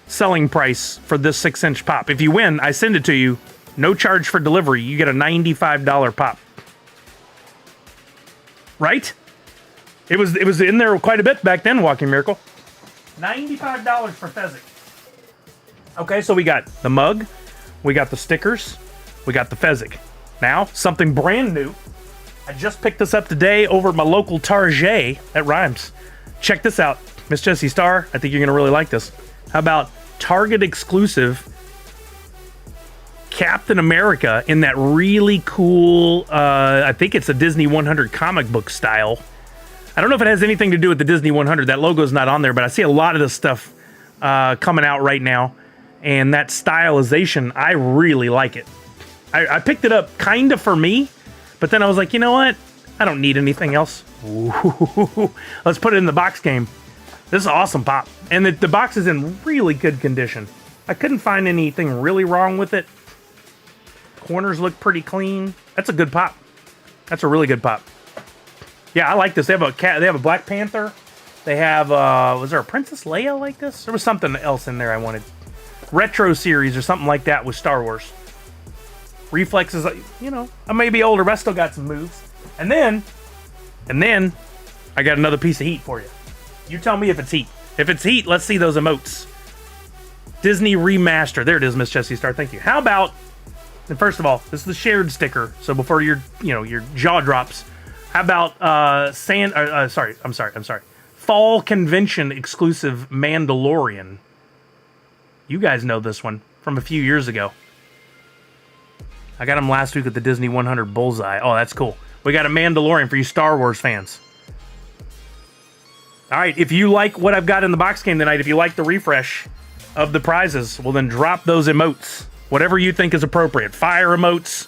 selling price for this 6-inch pop. If you win, I send it to you. No charge for delivery. You get a $95 pop. Right? It was in there quite a bit back then, Walking Miracle. $95 for Fezzik. Okay, so we got the mug, we got the stickers, we got the Fezzik. Now, something brand new. I just picked this up today over at my local Target. That rhymes. Check this out. Miss Jessie Star, I think you're going to really like this. How about Target exclusive Captain America in that really cool, I think it's a Disney 100 comic book style. I don't know if it has anything to do with the Disney 100. That logo is not on there, but I see a lot of this stuff coming out right now. And that stylization, I really like it. I picked it up kind of for me, but then I was like, you know what? I don't need anything else. Ooh, let's put it in the box game. This is awesome pop. And the box is in really good condition. I couldn't find anything really wrong with it. Corners look pretty clean. That's a good pop. That's a really good pop. Yeah, I like this. They have a cat. They have a Black Panther. They have, was there a Princess Leia like this? There was something else in there I wanted. Retro series or something like that with Star Wars. Reflexes, you know, I may be older, but I still got some moves. And then, I got another piece of heat for you. You tell me if it's heat. If it's heat, let's see those emotes. Disney Remaster. There it is, Miss Jessie Star. Thank you. How about, and first of all, this is the shared sticker. So before your jaw drops, how about Fall Convention exclusive Mandalorian. You guys know this one from a few years ago. I got him last week with the Disney 100 Bullseye. Oh, that's cool. We got a Mandalorian for you Star Wars fans. All right, if you like what I've got in the box game tonight, if you like the refresh of the prizes, well then drop those emotes. Whatever you think is appropriate. Fire emotes,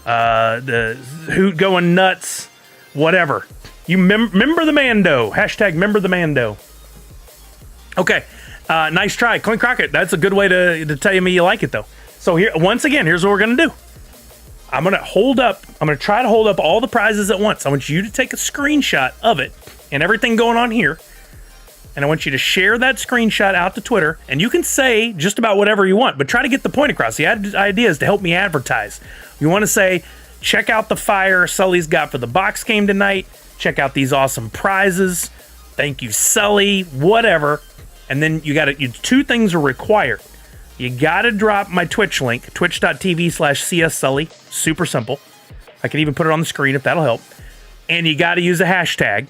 the hoot going nuts, whatever. You remember the Mando. Hashtag remember the Mando. Okay, nice try. Coin Crockett, that's a good way to tell me you like it though. So here, once again, here's what we're gonna do. I'm gonna try to hold up all the prizes at once. I want you to take a screenshot of it and everything going on here. And I want you to share that screenshot out to Twitter. And you can say just about whatever you want, but try to get the point across. The idea is to help me advertise. You want to say, check out the fire Sully's got for the box game tonight. Check out these awesome prizes. Thank you, Sully, whatever. And then two things are required. You got to drop my Twitch link, twitch.tv/CSSully. Super simple. I can even put it on the screen if that'll help. And you got to use a hashtag.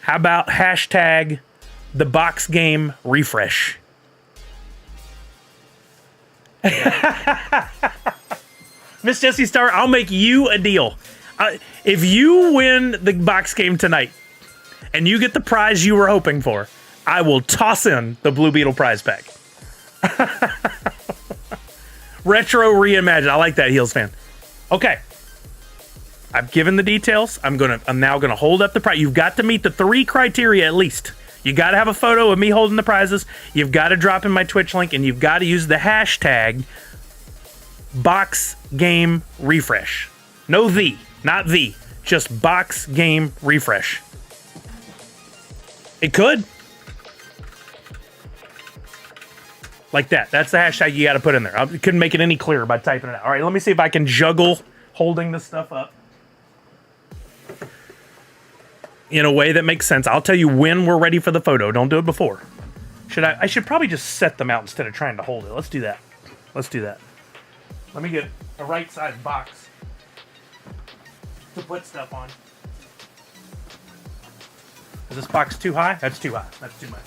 How about hashtag the box game refresh? Miss Jessie Star, I'll make you a deal. If you win the box game tonight and you get the prize you were hoping for, I will toss in the Blue Beetle prize pack. Retro Reimagined. I like that, Heels fan. Okay. I've given the details. I'm now gonna hold up the prize. You've got to meet the 3 criteria at least. You got to have a photo of me holding the prizes. You've got to drop in my Twitch link, and you've got to use the hashtag box game refresh. No not the, just box game refresh. It could. Like that. That's the hashtag you got to put in there. I couldn't make it any clearer by typing it out. All right, let me see if I can juggle holding this stuff up in a way that makes sense. I'll tell you when we're ready for the photo. Don't do it before. I should probably just set them out instead of trying to hold it. Let's do that. Let me get a right-sized box to put stuff on. Is this box too high? That's too high. That's too much.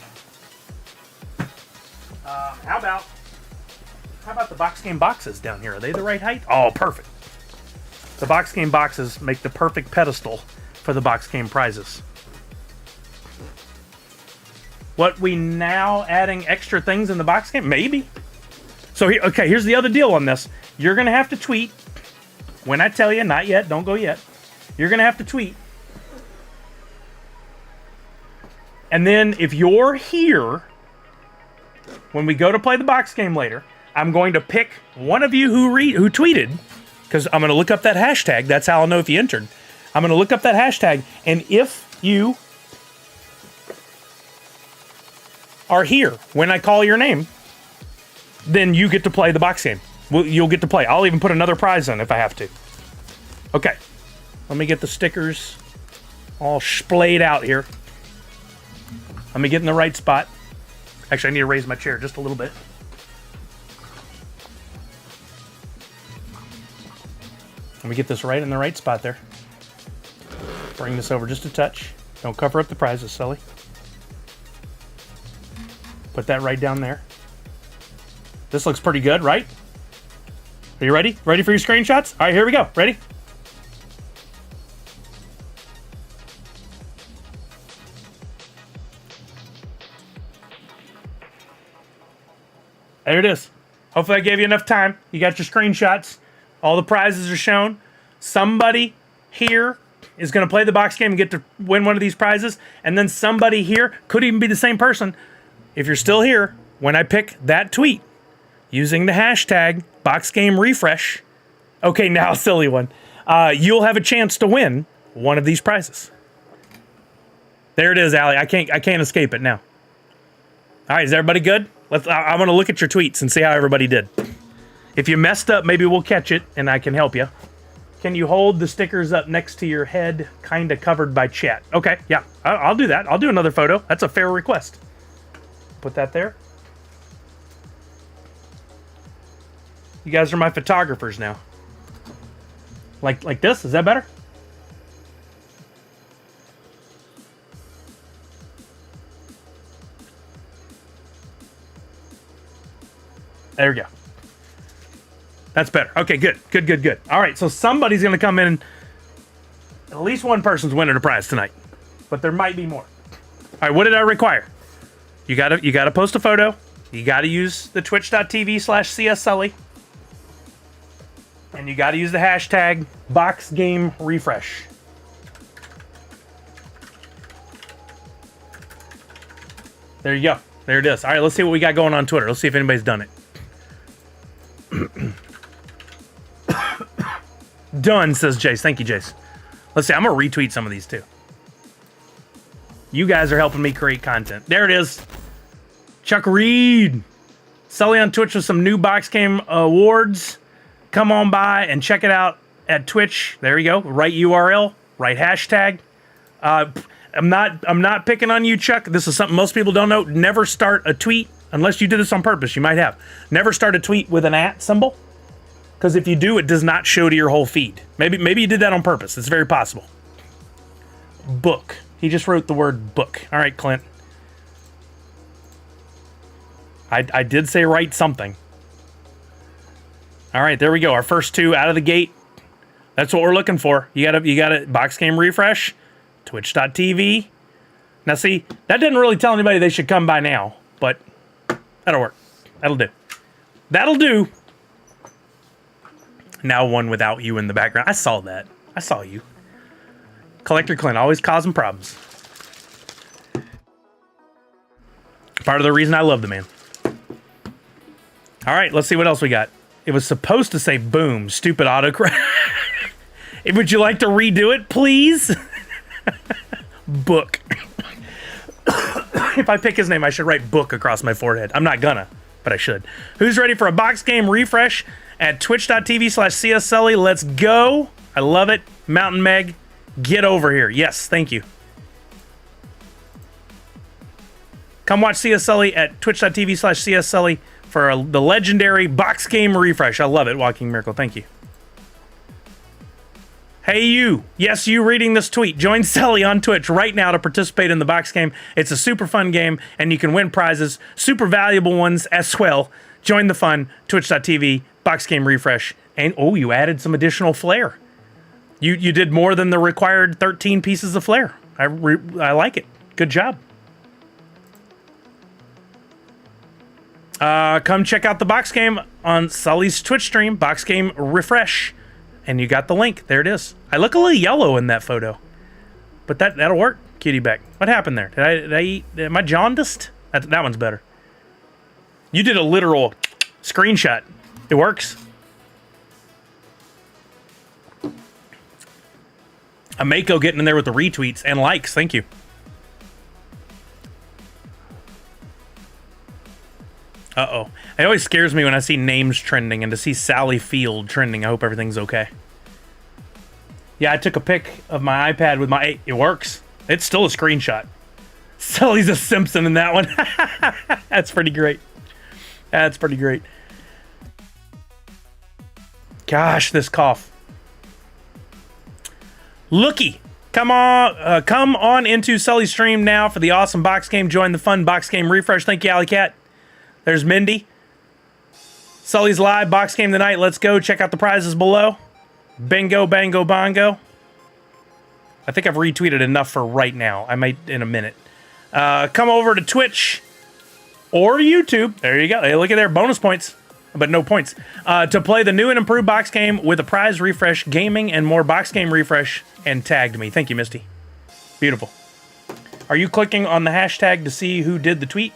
How about the box game boxes down here? Are they the right height? Oh, perfect. The box game boxes make the perfect pedestal for the box game prizes. What, we now adding extra things in the box game? Maybe. So here's the other deal on this. You're gonna have to tweet when I tell you. Not yet. Don't go yet. You're gonna have to tweet. And then if you're here when we go to play the box game later, I'm going to pick one of you who tweeted, because I'm going to look up that hashtag. That's how I'll know if you entered. I'm going to look up that hashtag, and if you are here when I call your name, then you get to play the box game. You'll get to play. I'll even put another prize in if I have to. Okay. Let me get the stickers all splayed out here. Let me get in the right spot. Actually, I need to raise my chair just a little bit. Let me get this right in the right spot there. Bring this over just a touch. Don't cover up the prizes, Sully. Put that right down there. This looks pretty good, right? Are you ready? Ready for your screenshots? All right, here we go. Ready? There it is. Hopefully I gave you enough time. You got your screenshots. All the prizes are shown. Somebody here is going to play the box game and get to win one of these prizes. And then somebody here, could even be the same person. If you're still here, when I pick that tweet using the hashtag BoxGameRefresh, okay, now silly one, you'll have a chance to win one of these prizes. There it is, Allie. I can't escape it now. All right, is everybody good? I want to look at your tweets and see how everybody did. If you messed up, maybe we'll catch it and I can help you. Can you hold the stickers up next to your head, kind of covered by chat? Okay, yeah, I'll do that. I'll do another photo. That's a fair request. Put that there. You guys are my photographers now. Like this? Is that better? There we go. That's better. Okay, good. Good. All right, so somebody's going to come in. At least one person's winning a prize tonight. But there might be more. All right, what did I require? You gotta post a photo. You got to use the twitch.tv/CSSully. And you got to use the hashtag BoxGameRefresh. There you go. There it is. All right, let's see what we got going on Twitter. Let's see if anybody's done it. Done, says Jace. Thank you, Jace. Let's see. I'm going to retweet some of these, too. You guys are helping me create content. There it is. Chuck Reed. Sully on Twitch with some new box game awards. Come on by and check it out at Twitch. There you go. Right URL. Right hashtag. I'm not picking on you, Chuck. This is something most people don't know. Never start a tweet, unless you did this on purpose. You might have. Never start a tweet with an @ symbol. Because if you do, it does not show to your whole feed. Maybe you did that on purpose. It's very possible. Book. He just wrote the word book. All right, Clint. I did say write something. All right, there we go. Our first two out of the gate. That's what we're looking for. You gotta box game refresh, twitch.tv. Now see, that didn't really tell anybody they should come by now, but that'll work. That'll do. That'll do. Now one without you in the background. I saw that. I saw you. Collector Clint, always causing problems. Part of the reason I love the man. All right, let's see what else we got. It was supposed to say boom, stupid autocorrect. Would you like to redo it, please? Book. If I pick his name, I should write book across my forehead. I'm not gonna, but I should. Who's ready for a box game refresh at twitch.tv/CSSully? Let's go. I love it. Mountain Meg, get over here. Yes, thank you. Come watch CSSully at twitch.tv/CSSully for the legendary box game refresh. I love it, Walking Miracle. Thank you. Hey you, yes you reading this tweet, join Sully on Twitch right now to participate in the box game. It's a super fun game and you can win prizes, super valuable ones as well. Join the fun, twitch.tv, box game refresh. And oh, you added some additional flair. You did more than the required 13 pieces of flair. I like it. Good job. Come check out the box game on Sully's Twitch stream, box game refresh. And you got the link. There it is. I look a little yellow in that photo. But that'll work, cutie back. What happened there? Did I eat? Am I jaundiced? That one's better. You did a literal screenshot. It works. Amako getting in there with the retweets and likes. Thank you. Uh-oh. It always scares me when I see names trending, and to see Sally Field trending, I hope everything's okay. Yeah, I took a pic of my iPad with my... It works. It's still a screenshot. Sally's a Simpson in that one. That's pretty great. That's pretty great. Gosh, this cough. Looky. Come on into Sully's stream now for the awesome box game. Join the fun box game refresh. Thank you, Alley Cat. There's Mindy. Sully's live box game tonight. Let's go. Check out the prizes below. Bingo, bango, bongo. I think I've retweeted enough for right now. I might in a minute. Come over to Twitch or YouTube. There you go. Hey, look at there. Bonus points, but no points. To play the new and improved box game with a prize refresh, gaming, and more box game refresh, and tagged me. Thank you, Misty. Beautiful. Are you clicking on the hashtag to see who did the tweet?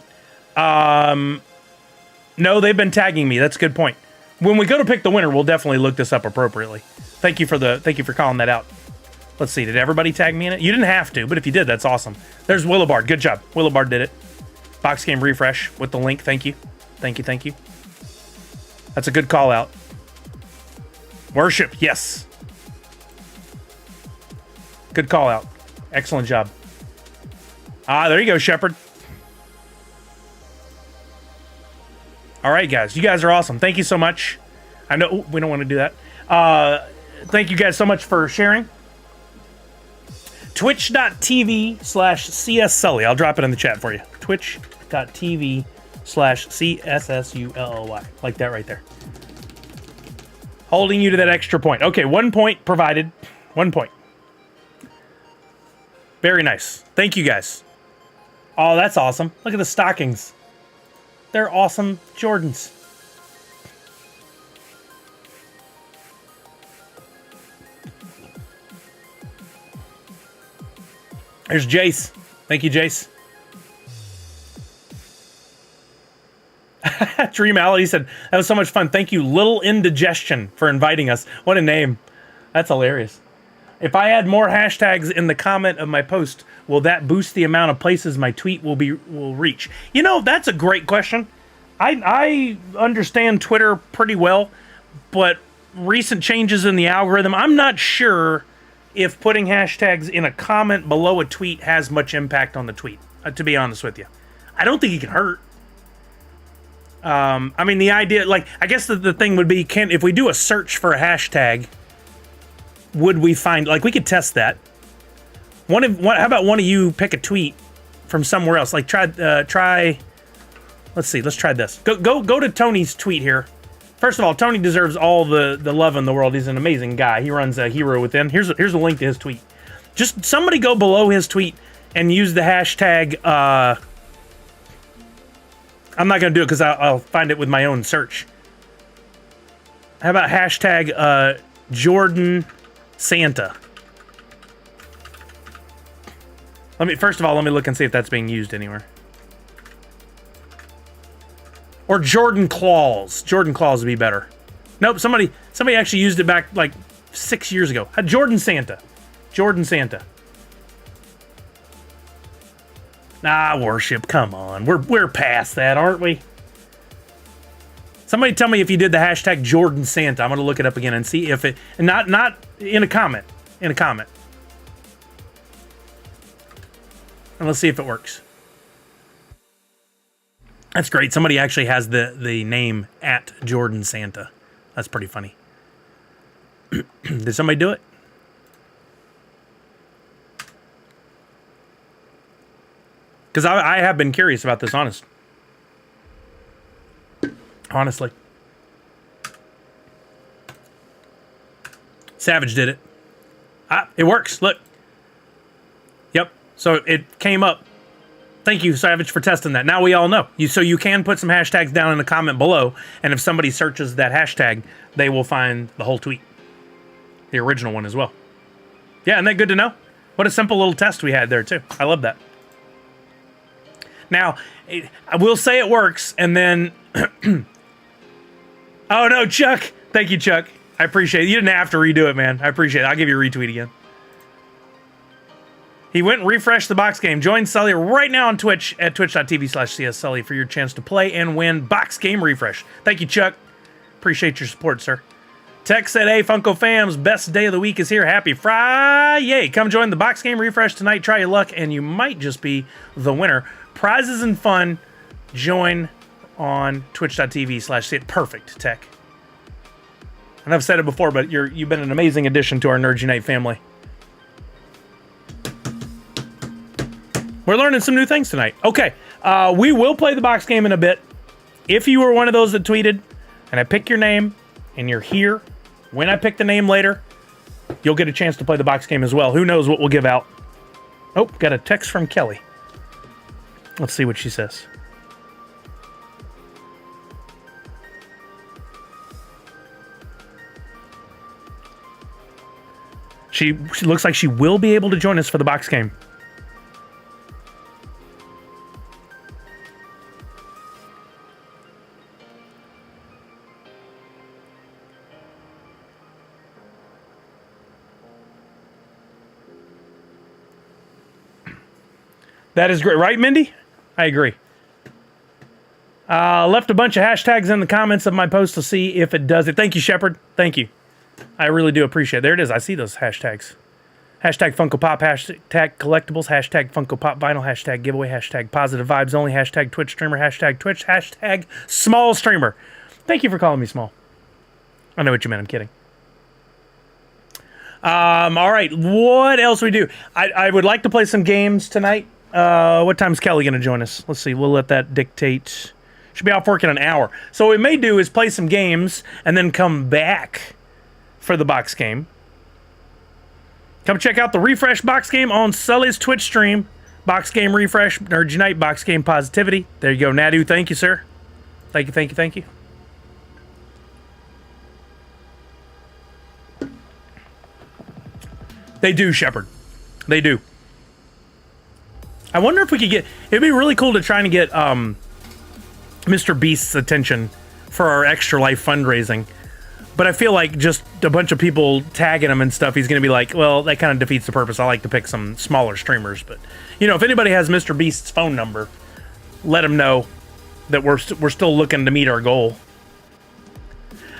No, they've been tagging me. That's a good point. When we go to pick the winner, we'll definitely look this up appropriately. Thank you for calling that out. Let's see. Did everybody tag me in it? You didn't have to, but if you did, that's awesome. There's Willowbard. Good job. Willowbard did it. Box game refresh with the link. Thank you. Thank you. Thank you. That's a good call out. Worship. Yes. Good call out. Excellent job. There you go, Shepard. All right, guys. You guys are awesome. Thank you so much. I know we don't want to do that. Thank you guys so much for sharing. Twitch.tv/CS Sully. I'll drop it in the chat for you. Twitch.tv/CSSULLY. Like that right there. Holding you to that extra point. Okay, 1 point provided. 1 point. Very nice. Thank you, guys. Oh, that's awesome. Look at the stockings. They're awesome Jordans. There's Jace. Thank you, Jace. Dreamality said, that was so much fun. Thank you, Little Indigestion, for inviting us. What a name. That's hilarious. If I add more hashtags in the comment of my post, will that boost the amount of places my tweet will reach? You know, that's a great question. I understand Twitter pretty well, but recent changes in the algorithm, I'm not sure if putting hashtags in a comment below a tweet has much impact on the tweet, to be honest with you. I don't think it can hurt. I mean, the idea, like, I guess the thing would be, if we do a search for a hashtag, would we find, like, we could test that. How about one of you pick a tweet from somewhere else? Like, try, let's see, let's try this. Go to Tony's tweet here. First of all, Tony deserves all the love in the world. He's an amazing guy. He runs a Hero Within. Here's a link to his tweet. Just somebody go below his tweet and use the hashtag, I'm not going to do it because I'll find it with my own search. How about hashtag Jordan Santa? First of all, let me look and see if that's being used anywhere. Or Jordan Claws. Jordan Claws would be better. Nope, somebody actually used it back like 6 years ago. Jordan Santa. Jordan Santa. Worship, come on. We're past that, aren't we? Somebody tell me if you did the hashtag Jordan Santa. I'm going to look it up again and see if it... Not in a comment. In a comment. And let's see if it works. That's great. Somebody actually has the name at Jordan Santa. That's pretty funny. Did somebody do it? Because I have been curious about this, honestly. Savage did it. It works. Look. Yep. So it came up. Thank you, Savage, for testing that. Now we all know. So you can put some hashtags down in the comment below, and if somebody searches that hashtag, they will find the whole tweet. The original one as well. Yeah, isn't that good to know? What a simple little test we had there, too. I love that. Now, I will say it works, and then... Oh, no, Chuck. Thank you, Chuck. I appreciate it. You didn't have to redo it, man. I appreciate it. I'll give you a retweet again. He went and refreshed the box game. Join Sully right now on Twitch at twitch.tv/CSSully for your chance to play and win box game refresh. Thank you, Chuck. Appreciate your support, sir. Tech said, hey, Funko fams, best day of the week is here. Happy FriYAY. Come join the box game refresh tonight. Try your luck, and you might just be the winner. Prizes and fun. Join on twitch.tv/CSSully. Perfect, Tech. And I've said it before, but you've been an amazing addition to our Nerds Unite family. We're learning some new things tonight. Okay, we will play the box game in a bit. If you were one of those that tweeted, and I pick your name, and you're here, when I pick the name later, you'll get a chance to play the box game as well. Who knows what we'll give out. Oh, got a text from Kelly. Let's see what she says. She looks like she will be able to join us for the box game. That is great. Right, Mindy? I agree. Left a bunch of hashtags in the comments of my post to see if it does it. Thank you, Shepard. Thank you. I really do appreciate it. There it is. I see those hashtags. Hashtag Funko Pop, hashtag collectibles, hashtag Funko Pop vinyl, hashtag giveaway, hashtag positive vibes only, hashtag Twitch streamer, hashtag Twitch, hashtag small streamer. Thank you for calling me small. I know what you meant. I'm kidding. All right. What else we do? I would like to play some games tonight. What time's Kelly going to join us? Let's see. We'll let that dictate. Should be off work in an hour. So what we may do is play some games and then come back for the box game. Come check out the Refresh box game on Sully's Twitch stream. Box game refresh, Nerd Unite, box game positivity. There you go, Nadu. Thank you, sir. Thank you, thank you, thank you. They do, Shepard. They do. I wonder if we could get... It'd be really cool to try and get Mr. Beast's attention for our Extra Life fundraising. But I feel like just a bunch of people tagging him and stuff, he's going to be like, well, that kind of defeats the purpose. I like to pick some smaller streamers. But, you know, if anybody has Mr. Beast's phone number, let him know that we're still looking to meet our goal.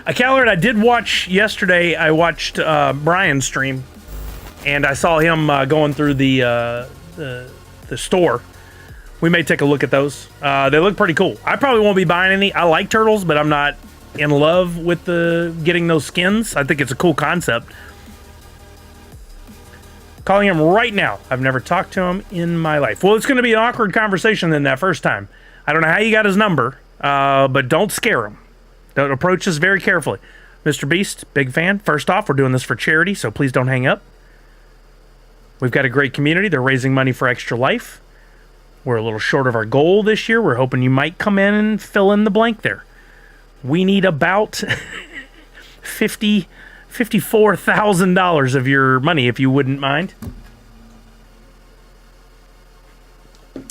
Callard, I did watch yesterday. I watched Brian's stream, and I saw him going through the store. We may take a look at those. They look pretty cool. I probably won't be buying any. I like turtles, but I'm not in love with getting those skins. I think it's a cool concept. Calling him right now. I've never talked to him in my life. Well, it's going to be an awkward conversation than that first time. I don't know how you got his number, but don't scare him. Don't approach this very carefully. Mr. Beast, big fan. First off, we're doing this for charity, so please don't hang up. We've got a great community. They're raising money for Extra Life. We're a little short of our goal this year. We're hoping you might come in and fill in the blank there. We need about $54,000 of your money, if you wouldn't mind.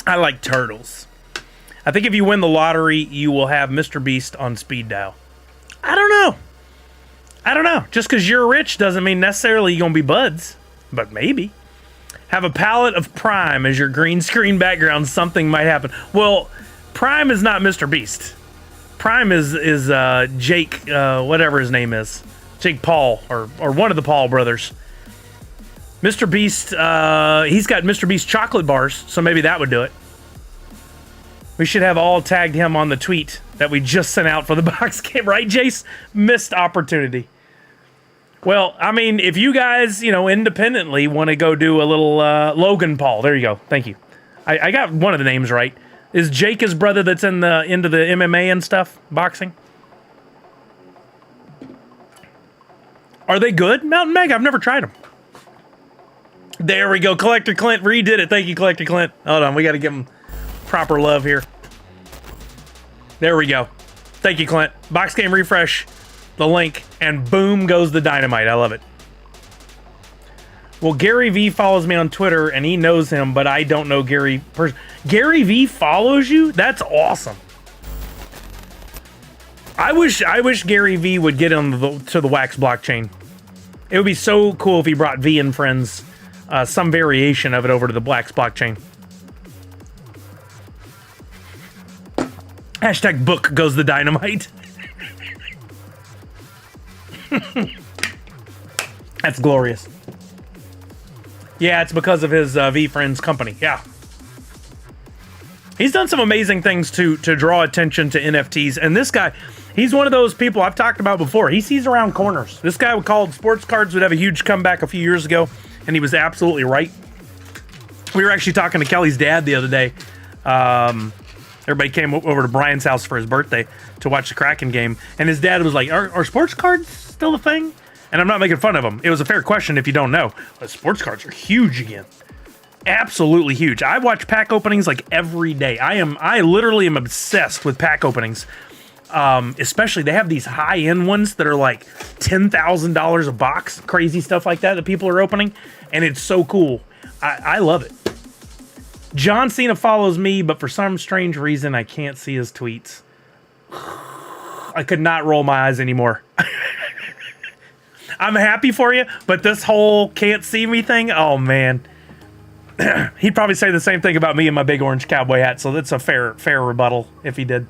I like turtles. I think if you win the lottery, you will have Mr. Beast on speed dial. I don't know. Just because you're rich doesn't mean necessarily you're going to be buds. But maybe. Have a palette of Prime as your green screen background. Something might happen. Well, Prime is not Mr. Beast. Prime is Jake, whatever his name is. Jake Paul, or one of the Paul brothers. Mr. Beast, he's got Mr. Beast chocolate bars, so maybe that would do it. We should have all tagged him on the tweet that we just sent out for the box game, right, Jace? Missed opportunity. Well, I mean, if you guys, independently want to go do a little Logan Paul, there you go. Thank you. I got one of the names right. Is Jake his brother that's into the MMA and stuff, boxing? Are they good, Mountain Meg? I've never tried them. There we go. Collector Clint redid it. Thank you, Collector Clint. Hold on, we got to give him proper love here. There we go. Thank you, Clint. Box game refresh, the link, and boom goes the dynamite. I love it. Well, Gary V follows me on Twitter, and he knows him, but I don't know Gary. Gary V follows you? That's awesome. I wish Gary V would get on to the Wax blockchain. It would be so cool if he brought V and friends, some variation of it over to the Wax blockchain. Hashtag book goes the dynamite. That's glorious. Yeah, it's because of his V Friends company. Yeah. He's done some amazing things to draw attention to NFTs. And this guy, he's one of those people I've talked about before. He sees around corners. This guy called sports cards would have a huge comeback a few years ago, and he was absolutely right. We were actually talking to Kelly's dad the other day. Everybody came over to Brian's house for his birthday to watch the Kraken game, and his dad was like, are sports cards still a thing? And I'm not making fun of him. It was a fair question if you don't know. But sports cards are huge again. Absolutely huge. I watch pack openings like every day. I literally am obsessed with pack openings. Especially they have these high-end ones that are like $10,000 a box, crazy stuff like that people are opening, and it's so cool. I love it. John Cena follows me, but for some strange reason I can't see his tweets. I could not roll my eyes anymore. I'm happy for you, but this whole can't see me thing, oh man. He'd probably say the same thing about me and my big orange cowboy hat, so that's a fair rebuttal if he did.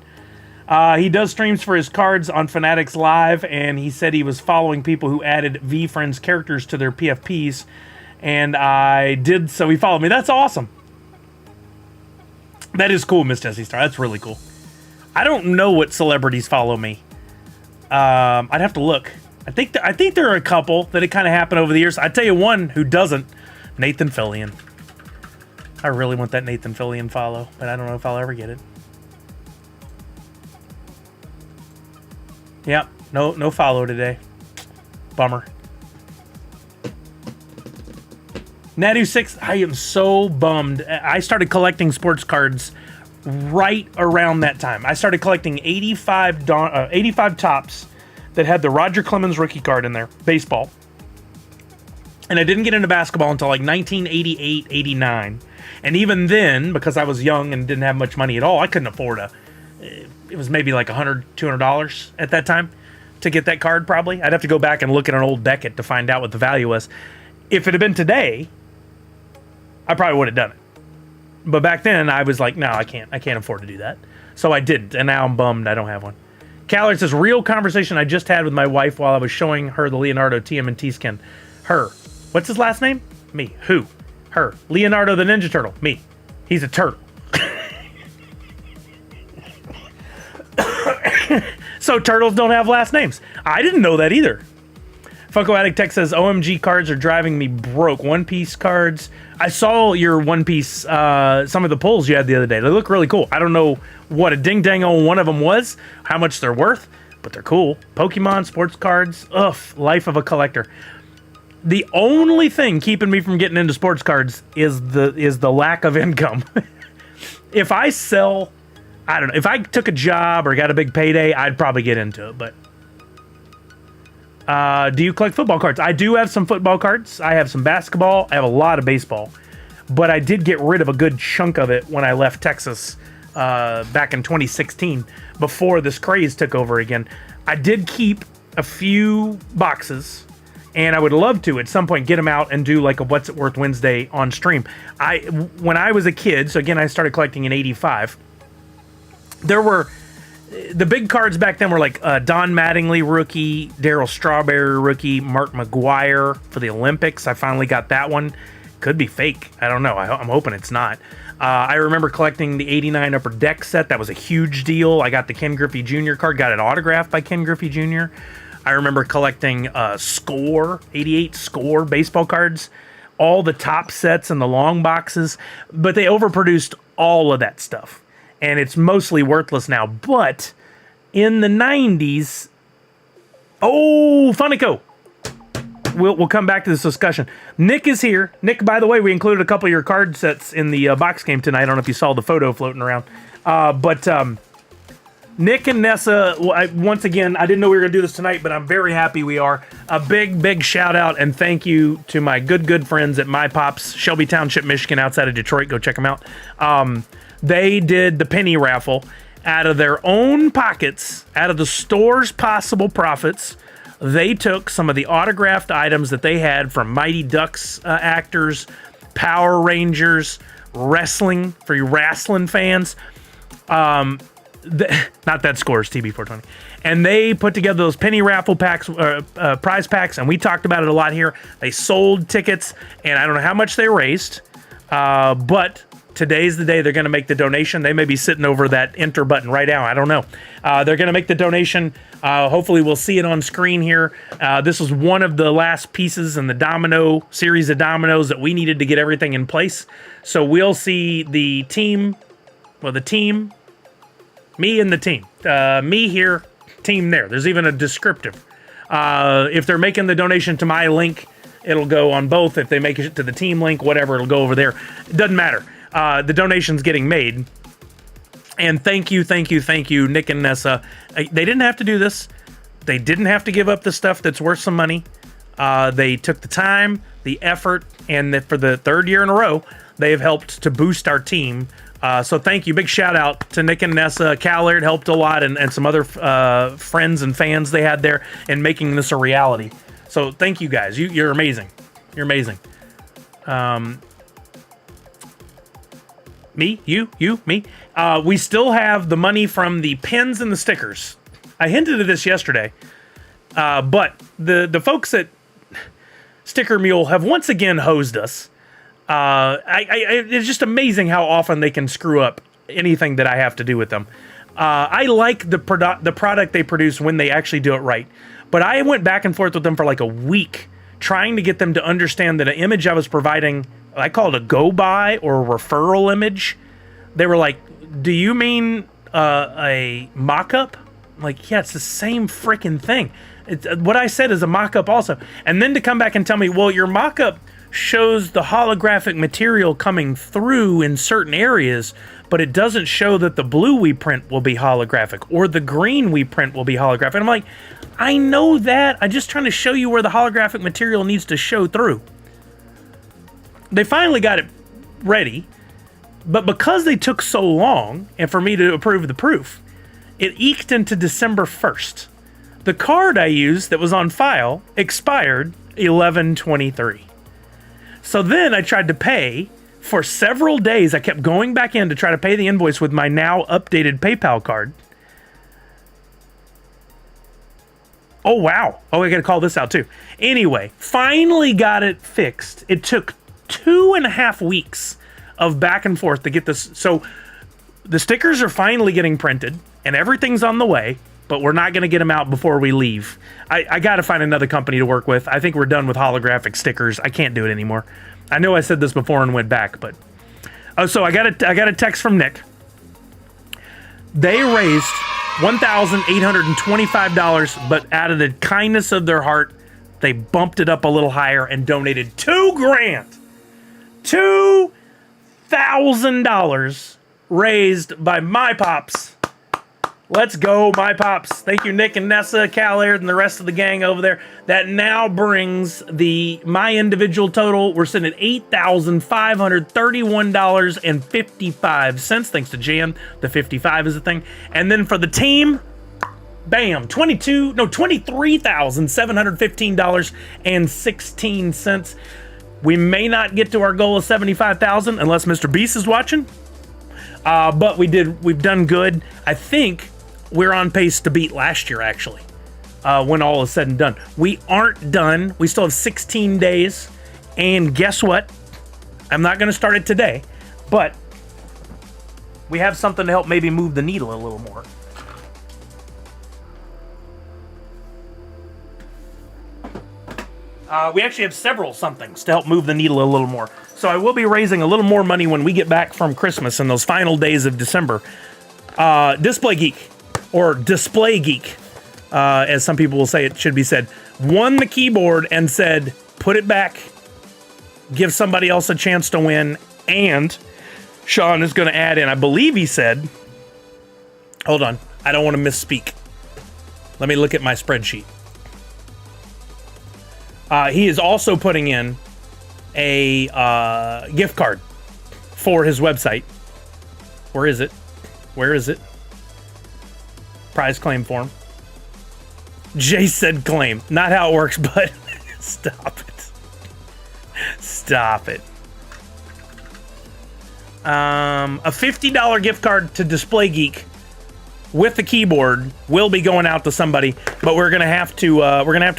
He does streams for his cards on Fanatics Live, and he said he was following people who added V-Friends characters to their PFPs, and I did, so he followed me. That's awesome. That is cool, Miss Jessie Star. That's really cool. I don't know what celebrities follow me. I'd have to look. I think there are a couple that it kind of happened over the years. I tell you one who doesn't, Nathan Fillion. I really want that Nathan Fillion follow, but I don't know if I'll ever get it. Yep, no follow today. Bummer. Natu6, I am so bummed. I started collecting sports cards right around that time. I started collecting 85 tops that had the Roger Clemens rookie card in there, baseball. And I didn't get into basketball until like 1988, 89. And even then, because I was young and didn't have much money at all, I couldn't afford it was maybe like $100, $200 at that time to get that card probably. I'd have to go back and look at an old Beckett to find out what the value was. If it had been today, I probably would have done it. But back then, I was like, no, I can't afford to do that. So I didn't, and now I'm bummed I don't have one. Callard says, real conversation I just had with my wife while I was showing her the Leonardo TMNT skin. Her. What's his last name? Me. Who? Her. Leonardo the Ninja Turtle. Me. He's a turtle. So turtles don't have last names. I didn't know that either. Funko Addict Tech says, OMG cards are driving me broke. One Piece cards. I saw your One Piece, some of the pulls you had the other day. They look really cool. I don't know what a ding-dang on one of them was, how much they're worth, but they're cool. Pokemon, sports cards, ugh, life of a collector. The only thing keeping me from getting into sports cards is the lack of income. If I sell, I don't know, if I took a job or got a big payday, I'd probably get into it, but... do you collect football cards? I do have some football cards. I have some basketball. I have a lot of baseball. But I did get rid of a good chunk of it when I left Texas back in 2016, before this craze took over again. I did keep a few boxes, and I would love to at some point get them out and do like a What's It Worth Wednesday on stream. When I was a kid, so again, I started collecting in 85, there were... The big cards back then were like Don Mattingly rookie, Darryl Strawberry rookie, Mark McGuire for the Olympics. I finally got that one. Could be fake. I don't know. I'm hoping it's not. I remember collecting the 89 Upper Deck set. That was a huge deal. I got the Ken Griffey Jr. card. Got it autographed by Ken Griffey Jr. I remember collecting Score, 88 Score baseball cards. All the top sets and the long boxes. But they overproduced all of that stuff. And it's mostly worthless now. But in the 90s... Oh, Funko! We'll come back to this discussion. Nick is here. Nick, by the way, we included a couple of your card sets in the box game tonight. I don't know if you saw the photo floating around. But Nick and Nessa, once again, I didn't know we were going to do this tonight, but I'm very happy we are. A big shout out and thank you to my good friends at My Pops, Shelby Township, Michigan, outside of Detroit. Go check them out. They did the penny raffle out of their own pockets, out of the store's possible profits. They took some of the autographed items that they had from Mighty Ducks actors, Power Rangers, wrestling, for you wrestling fans. Not that Scores, TB420. And they put together those penny raffle packs, prize packs, and we talked about it a lot here. They sold tickets, and I don't know how much they raised, but... Today's the day they're going to make the donation. They may be sitting over that enter button right now. I don't know. They're going to make the donation. Hopefully we'll see it on screen here. This was one of the last pieces in the series of dominoes that we needed to get everything in place. So we'll see the team, me and the team. Me here, team there. There's even a descriptive. If they're making the donation to my link, it'll go on both. If they make it to the team link, whatever, it'll go over there. It doesn't matter. The donation's getting made, And thank you, Nick and Nessa. They didn't have to do this. They didn't have to give up the stuff that's worth some money. They took the time, the effort, and for the third year in a row, they have helped to boost our team. So thank you. Big shout out to Nick and Nessa. Callard helped a lot, and some other friends and fans they had there in making this a reality. So thank you guys. You're amazing. You're amazing. Me, me. We still have the money from the pins and the stickers. I hinted at this yesterday, but the folks at Sticker Mule have once again hosed us. It's just amazing how often they can screw up anything that I have to do with them. I like the product they produce when they actually do it right. But I went back and forth with them for like a week trying to get them to understand that an image I was providing, I call it a go-by or a referral image. They were like, do you mean a mock-up? I'm like, yeah, it's the same freaking thing. What I said is a mock-up also. And then to come back and tell me, well, your mock-up shows the holographic material coming through in certain areas, but it doesn't show that the blue we print will be holographic or the green we print will be holographic. And I'm like, I know that. I'm just trying to show you where the holographic material needs to show through. They finally got it ready, but because they took so long and for me to approve the proof, it eked into December 1st. The card I used that was on file expired 11/23. So then I tried to pay for several days. I kept going back in to try to pay the invoice with my now updated PayPal card. Oh, wow. Oh, I got to call this out too. Anyway, finally got it fixed. It took 2.5 weeks of back and forth to get this. So the stickers are finally getting printed and everything's on the way, but we're not going to get them out before we leave. I got to find another company to work with. I think we're done with holographic stickers. I can't do it anymore. I know I said this before and went back, but so I got a text from Nick. They raised $1,825, but out of the kindness of their heart, they bumped it up a little higher and donated $2,000. $2,000 raised by my pops. Let's go, my pops. Thank you, Nick and Nessa, Callard, and the rest of the gang over there. That now brings my individual total. We're sitting at $8,531.55. Thanks to Jan. The 55 is the thing. And then for the team, bam, $23,715.16. We may not get to our goal of $75,000 unless Mr. Beast is watching. But we've done good. I think we're on pace to beat last year, actually, when all is said and done. We aren't done. We still have 16 days. And guess what? I'm not going to start it today, but we have something to help maybe move the needle a little more. We actually have several somethings to help move the needle a little more. So I will be raising a little more money when we get back from Christmas in those final days of December. Display Geek, or Display Geek, as some people will say it should be said, won the keyboard and said, put it back, give somebody else a chance to win, and Sean is going to add in, I believe he said, hold on, I don't want to misspeak. Let me look at my spreadsheet. He is also putting in a gift card for his website. Where is it? Where is it? Prize claim form. Jay said claim. Not how it works, but stop it. Stop it. A $50 gift card to Display Geek with the keyboard will be going out to somebody, but we're gonna have to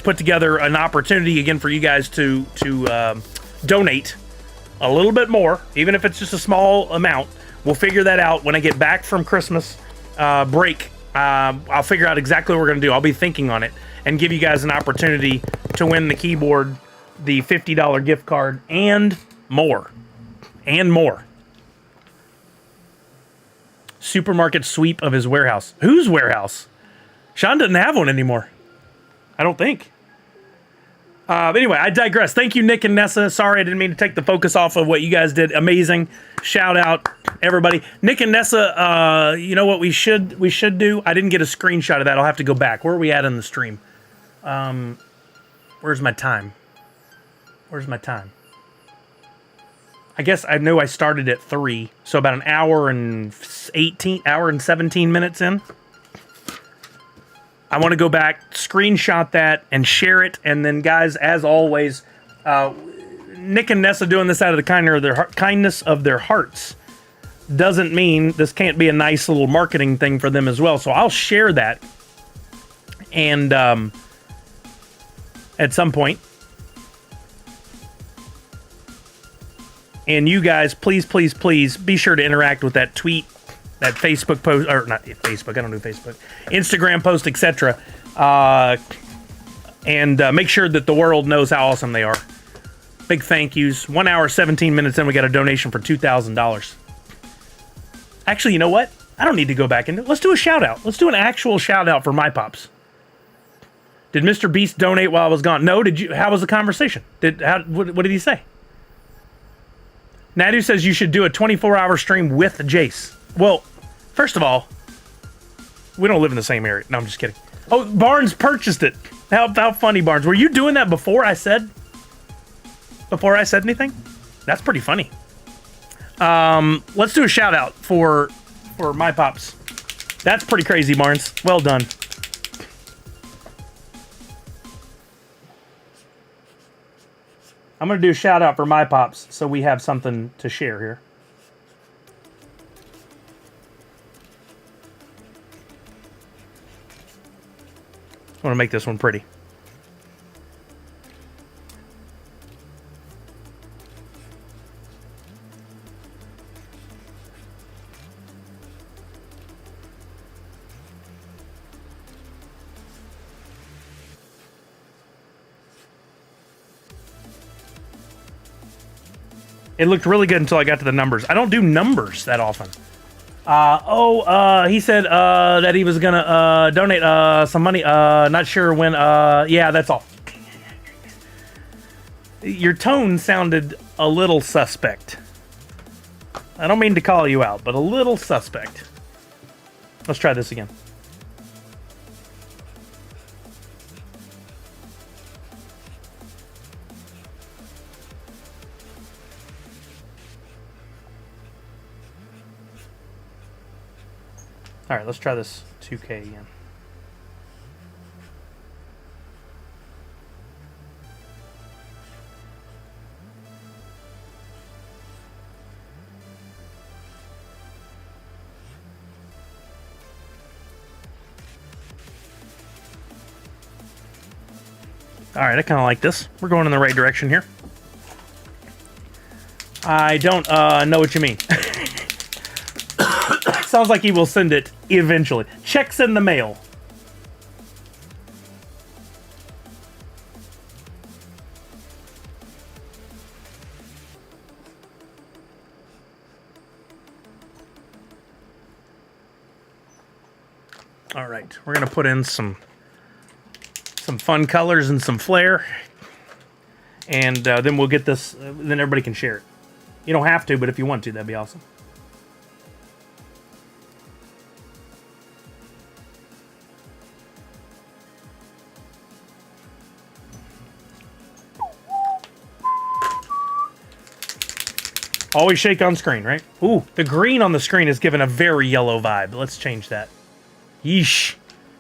put together an opportunity again for you guys to donate a little bit more, even if it's just a small amount. We'll figure that out when I get back from Christmas break. I'll figure out exactly what we're gonna do. I'll be thinking on it and give you guys an opportunity to win the keyboard, the $50 gift card, and more. And more. Supermarket sweep of his warehouse. Whose warehouse? Sean doesn't have one anymore. I don't think. Anyway, I digress. Thank you, Nick and Nessa. Sorry, I didn't mean to take the focus off of what you guys did. Amazing. Shout out, everybody. Nick and Nessa, you know what we should do? I didn't get a screenshot of that. I'll have to go back. Where are we at in the stream? Where's my time? Where's my time? I guess I know I started at 3, so about an hour and 17 minutes in. I want to go back, screenshot that, and share it. And then, guys, as always, Nick and Nessa doing this out of the kindness of their hearts doesn't mean this can't be a nice little marketing thing for them as well. So I'll share that, and at some point. And you guys, please, please, please be sure to interact with that tweet, that Facebook post, or not Facebook, I don't do Facebook, Instagram post, etc. And make sure that the world knows how awesome they are. Big thank yous. 1 hour, 17 minutes in, we got a donation for $2,000. Actually, you know what? I don't need to go back into it. Let's do a shout out. Let's do an actual shout out for My Pops. Did Mr. Beast donate while I was gone? No. Did you? How was the conversation? What did he say? Nadu says you should do a 24-hour stream with Jace. Well, first of all, we don't live in the same area. No, I'm just kidding. Oh, Barnes purchased it. How funny, Barnes. Were you doing that before I said anything? That's pretty funny. Let's do a shout out for My Pops. That's pretty crazy, Barnes. Well done. I'm going to do a shout out for My Pops so we have something to share here. I want to make this one pretty. It looked really good until I got to the numbers. I don't do numbers that often. He said that he was going to donate some money. Not sure when. Yeah, that's all. Your tone sounded a little suspect. I don't mean to call you out, but a little suspect. Let's try this again. All right, let's try this 2K again. All right, I kind of like this. We're going in the right direction here. I don't know what you mean. Sounds like he will send it eventually. Checks in the mail. All right, we're gonna put in some fun colors and some flair, and then we'll get this. Then everybody can share it. You don't have to, but if you want to, that'd be awesome. Always shake on screen, right? Ooh, the green on the screen is giving a very yellow vibe. Let's change that. Yeesh.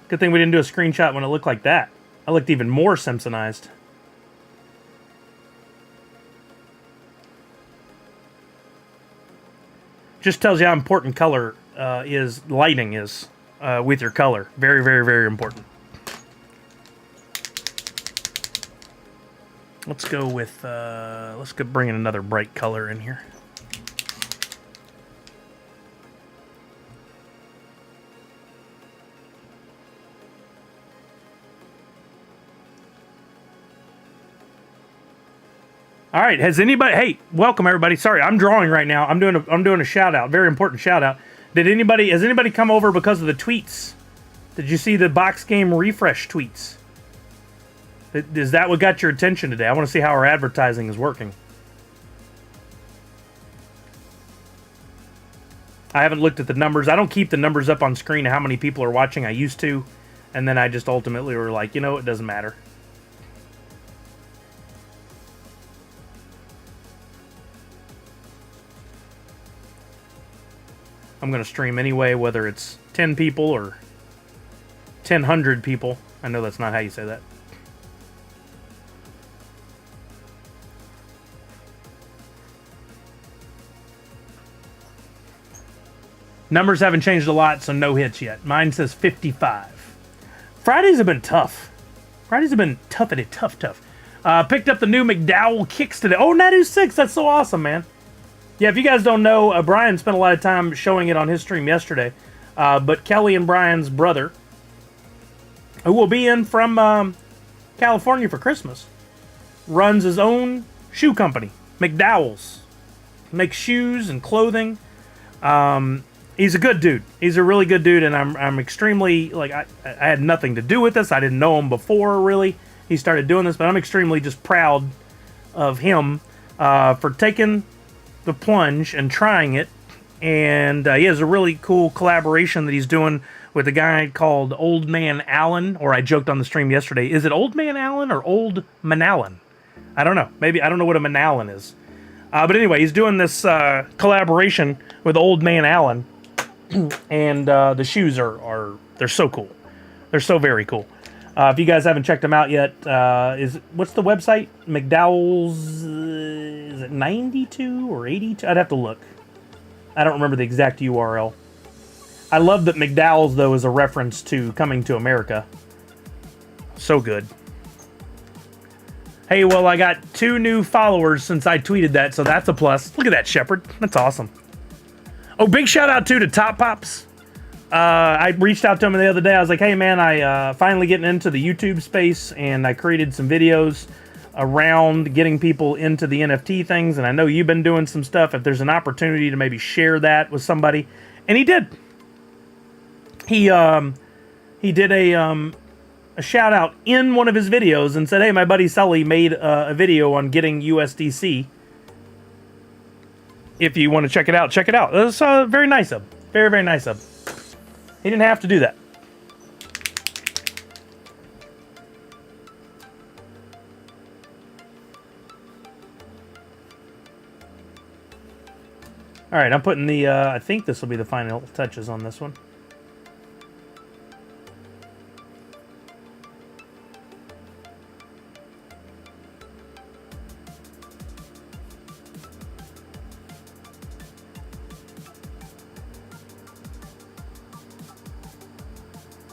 Good thing we didn't do a screenshot when it looked like that. I looked even more Simpsonized. Just tells you how important color lighting is with your color. Very, very, very important. Let's go with, let's go bring in another bright color in here. All right, has anybody? Hey, welcome everybody. Sorry, I'm drawing right now. I'm doing a shout out, very important shout out. Has anybody come over because of the tweets? Did you see the box game refresh tweets? Is that what got your attention today? I want to see how our advertising is working. I haven't looked at the numbers. I don't keep the numbers up on screen of how many people are watching. I used to. And then I just ultimately were like, you know, it doesn't matter. I'm going to stream anyway, whether it's 10 people or 1,000 people. I know that's not how you say that. Numbers haven't changed a lot, so no hits yet. Mine says 55. Fridays have been tough. Fridays have been tough. Picked up the new McDowell kicks today. Oh, Nadu 6. That's so awesome, man. Yeah, if you guys don't know, Brian spent a lot of time showing it on his stream yesterday. But Kelly and Brian's brother, who will be in from California for Christmas, runs his own shoe company, McDowell's. Makes shoes and clothing. He's a good dude. He's a really good dude, and I'm extremely, like, I had nothing to do with this. I didn't know him before, really. He started doing this, but I'm extremely just proud of him for taking the plunge and trying it. And he has a really cool collaboration that he's doing with a guy called Old Man Allen, or I joked on the stream yesterday, is it Old Man Allen or Old Manallen? I don't know. Maybe, I don't know what a Manallen is. But anyway, he's doing this collaboration with Old Man Allen, and the shoes they're so cool. They're so very cool. If you guys haven't checked them out yet, what's the website? McDowell's, is it 92 or 82? I'd have to look. I don't remember the exact URL. I love that McDowell's, though, is a reference to Coming to America. So good. Hey, well, I got 2 new followers since I tweeted that, so that's a plus. Look at that, Shepard. That's awesome. Oh, big shout out to Top Pops. I reached out to him the other day. I was like, hey, man, I finally getting into the YouTube space, and I created some videos around getting people into the NFT things, and I know you've been doing some stuff. If there's an opportunity to maybe share that with somebody. And he did. He did a shout out in one of his videos and said, hey, my buddy Sully made a video on getting USDC. If you want to check it out, check it out. It was very nice of him. Very, very nice of him. He didn't have to do that. All right, I'm putting the, I think this will be the final touches on this one.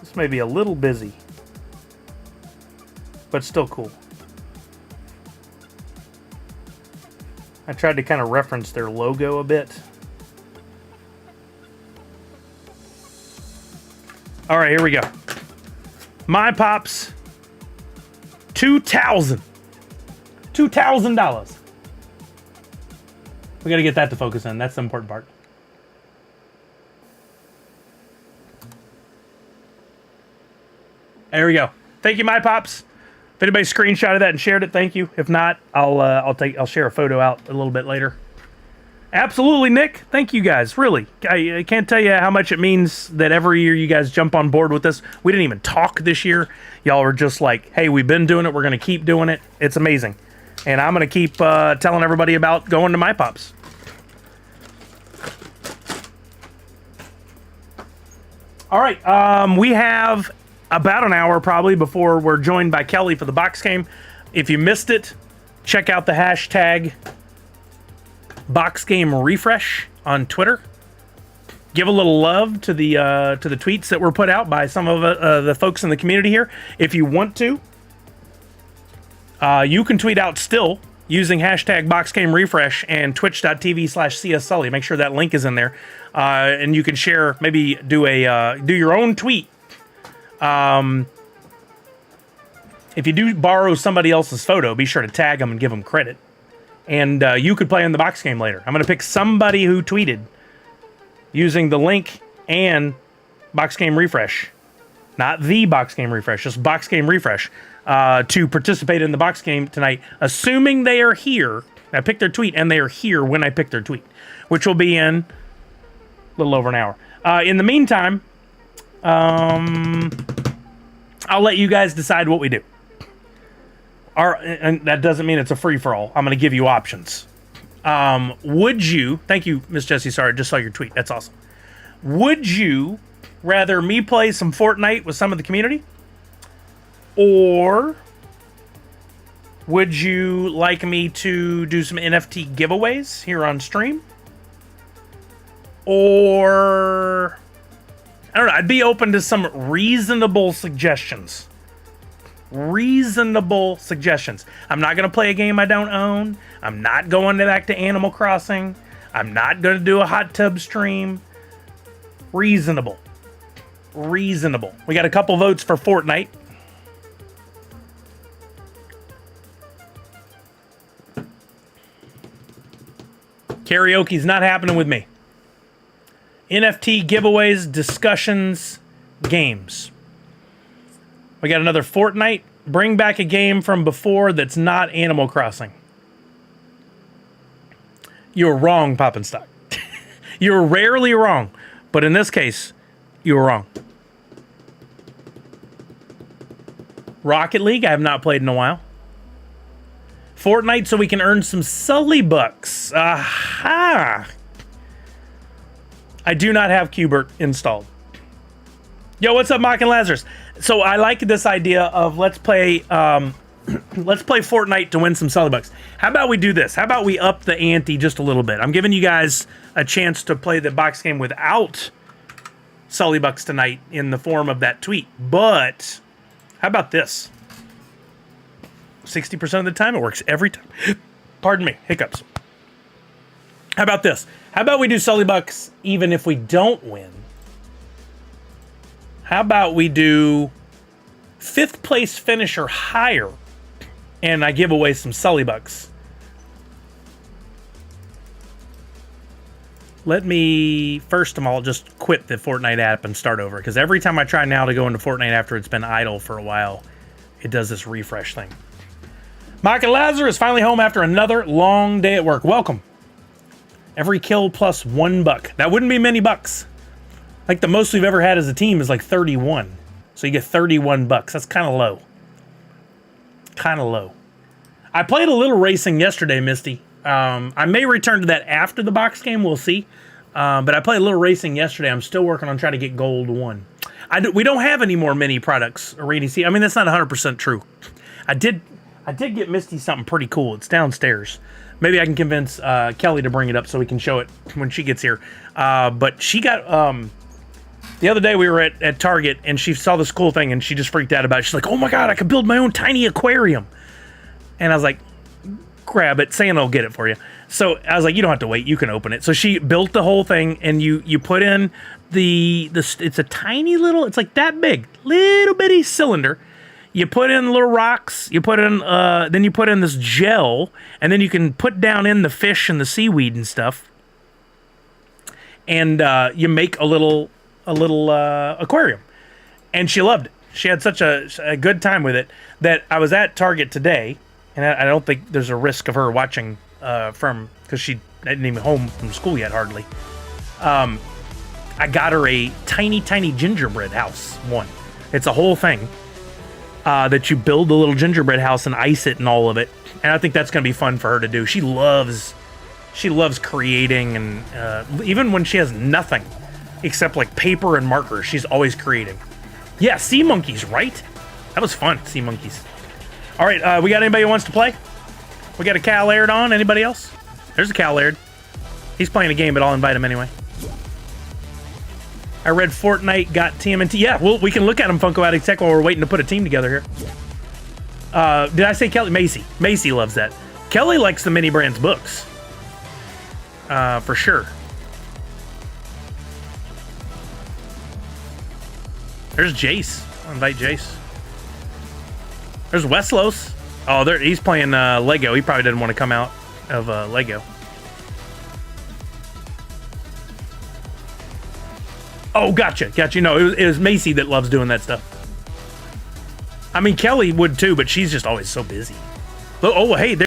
This may be a little busy, but still cool. I tried to kind of reference their logo a bit. All right, here we go. My Pops, $2,000. $2,000. We got to get that to focus in. That's the important part. There we go. Thank you, My Pops. If anybody screenshotted that and shared it, thank you. If not, I'll share a photo out a little bit later. Absolutely, Nick. Thank you guys. Really, I can't tell you how much it means that every year you guys jump on board with this. We didn't even talk this year. Y'all were just like, hey, we've been doing it. We're going to keep doing it. It's amazing. And I'm going to keep telling everybody about going to My Pops. All right. We have about an hour probably before we're joined by Kelly for the box game. If you missed it, check out the hashtag box game refresh on Twitter. Give a little love to the tweets that were put out by some of the folks in the community here. If you want to, you can tweet out still using hashtag box game refresh and twitch.tv/cssully. Make sure that link is in there, and you can share. Maybe do your own tweet. If you do borrow somebody else's photo, be sure to tag them and give them credit. And you could play in the box game later. I'm going to pick somebody who tweeted using the link and box game refresh. not the box game refresh, just box game refresh, to participate in the box game tonight, assuming they are here. I picked their tweet, and they are here when I pick their tweet, which will be in a little over an hour. In the meantime, I'll let you guys decide what we do. And that doesn't mean it's a free-for-all. I'm going to give you options. Would you... Thank you, Miss Jessie. Sorry, I just saw your tweet. That's awesome. Would you rather me play some Fortnite with some of the community? Or would you like me to do some NFT giveaways here on stream? Or... I don't know. I'd be open to some reasonable suggestions. Reasonable suggestions. I'm not going to play a game I don't own. I'm not going back to Animal Crossing. I'm not going to do a hot tub stream. Reasonable. Reasonable. We got a couple votes for Fortnite. Karaoke's not happening with me. NFT giveaways, discussions, games. We got another Fortnite. Bring back a game from before that's not Animal Crossing. You're wrong, Poppinstock. You're rarely wrong, but in this case, you were wrong. Rocket League, I have not played in a while. Fortnite, so we can earn some Sully bucks. Aha! I do not have Qbert installed. Yo, what's up, Mock and Lazarus? So I like this idea of let's play Fortnite to win some Sully bucks. How about we do this? How about we up the ante just a little bit? I'm giving you guys a chance to play the box game without Sully bucks tonight in the form of that tweet. But how about this? 60% of the time, it works every time. Pardon me, hiccups. How about this? How about we do Sully bucks even if we don't win? How about we do 5th place finish or higher, and I give away some Sully bucks. Let me, first of all, just quit the Fortnite app and start over, because every time I try now to go into Fortnite after it's been idle for a while, it does this refresh thing. Mike and Lazarus is finally home after another long day at work. Welcome. Every kill plus $1. That wouldn't be many bucks. Like the most we've ever had as a team is like 31. So you get 31 bucks. That's kind of low. Kind of low. I played a little racing yesterday, Misty. I may return to that after the box game. We'll see. But I played a little racing yesterday. I'm still working on trying to get gold 1. We don't have any more mini products, Rainy Sea. I mean, that's not 100% true. I did get Misty something pretty cool. It's downstairs. Maybe I can convince Kelly to bring it up so we can show it when she gets here. But she got... the other day we were at Target and she saw this cool thing and she just freaked out about it. She's like, oh my God, I could build my own tiny aquarium. And I was like, grab it. Santa will get it for you. So I was like, you don't have to wait. You can open it. So she built the whole thing and you put in it's a tiny little, it's like that big, little bitty cylinder. You put in little rocks, you put in, then you put in this gel, and then you can put down in the fish and the seaweed and stuff. And you make a little aquarium. And she loved it. She had such a good time with it that I was at Target today, and I don't think there's a risk of her watching because she hadn't even home from school yet, hardly. I got her a tiny, tiny gingerbread house one. It's a whole thing that you build a little gingerbread house and ice it and all of it. And I think that's going to be fun for her to do. She loves creating, and even when she has nothing except like paper and markers, she's always creating. Yeah, sea monkeys, right? That was fun, sea monkeys. All right, we got anybody who wants to play? We got a Cal Laird on. Anybody else? There's a Cal Laird. He's playing a game, but I'll invite him anyway. I read Fortnite got TMNT. Yeah, well, we can look at him, Funko Addict Tech, while we're waiting to put a team together here. Did I say Kelly? Macy. Macy loves that. Kelly likes the Mini Brands books. For sure. There's Jace. I'll invite Jace. There's Westlos. Oh, he's playing Lego. He probably didn't want to come out of Lego. Oh, gotcha. No, it was Macy that loves doing that stuff. I mean, Kelly would too, but she's just always so busy. Oh, hey,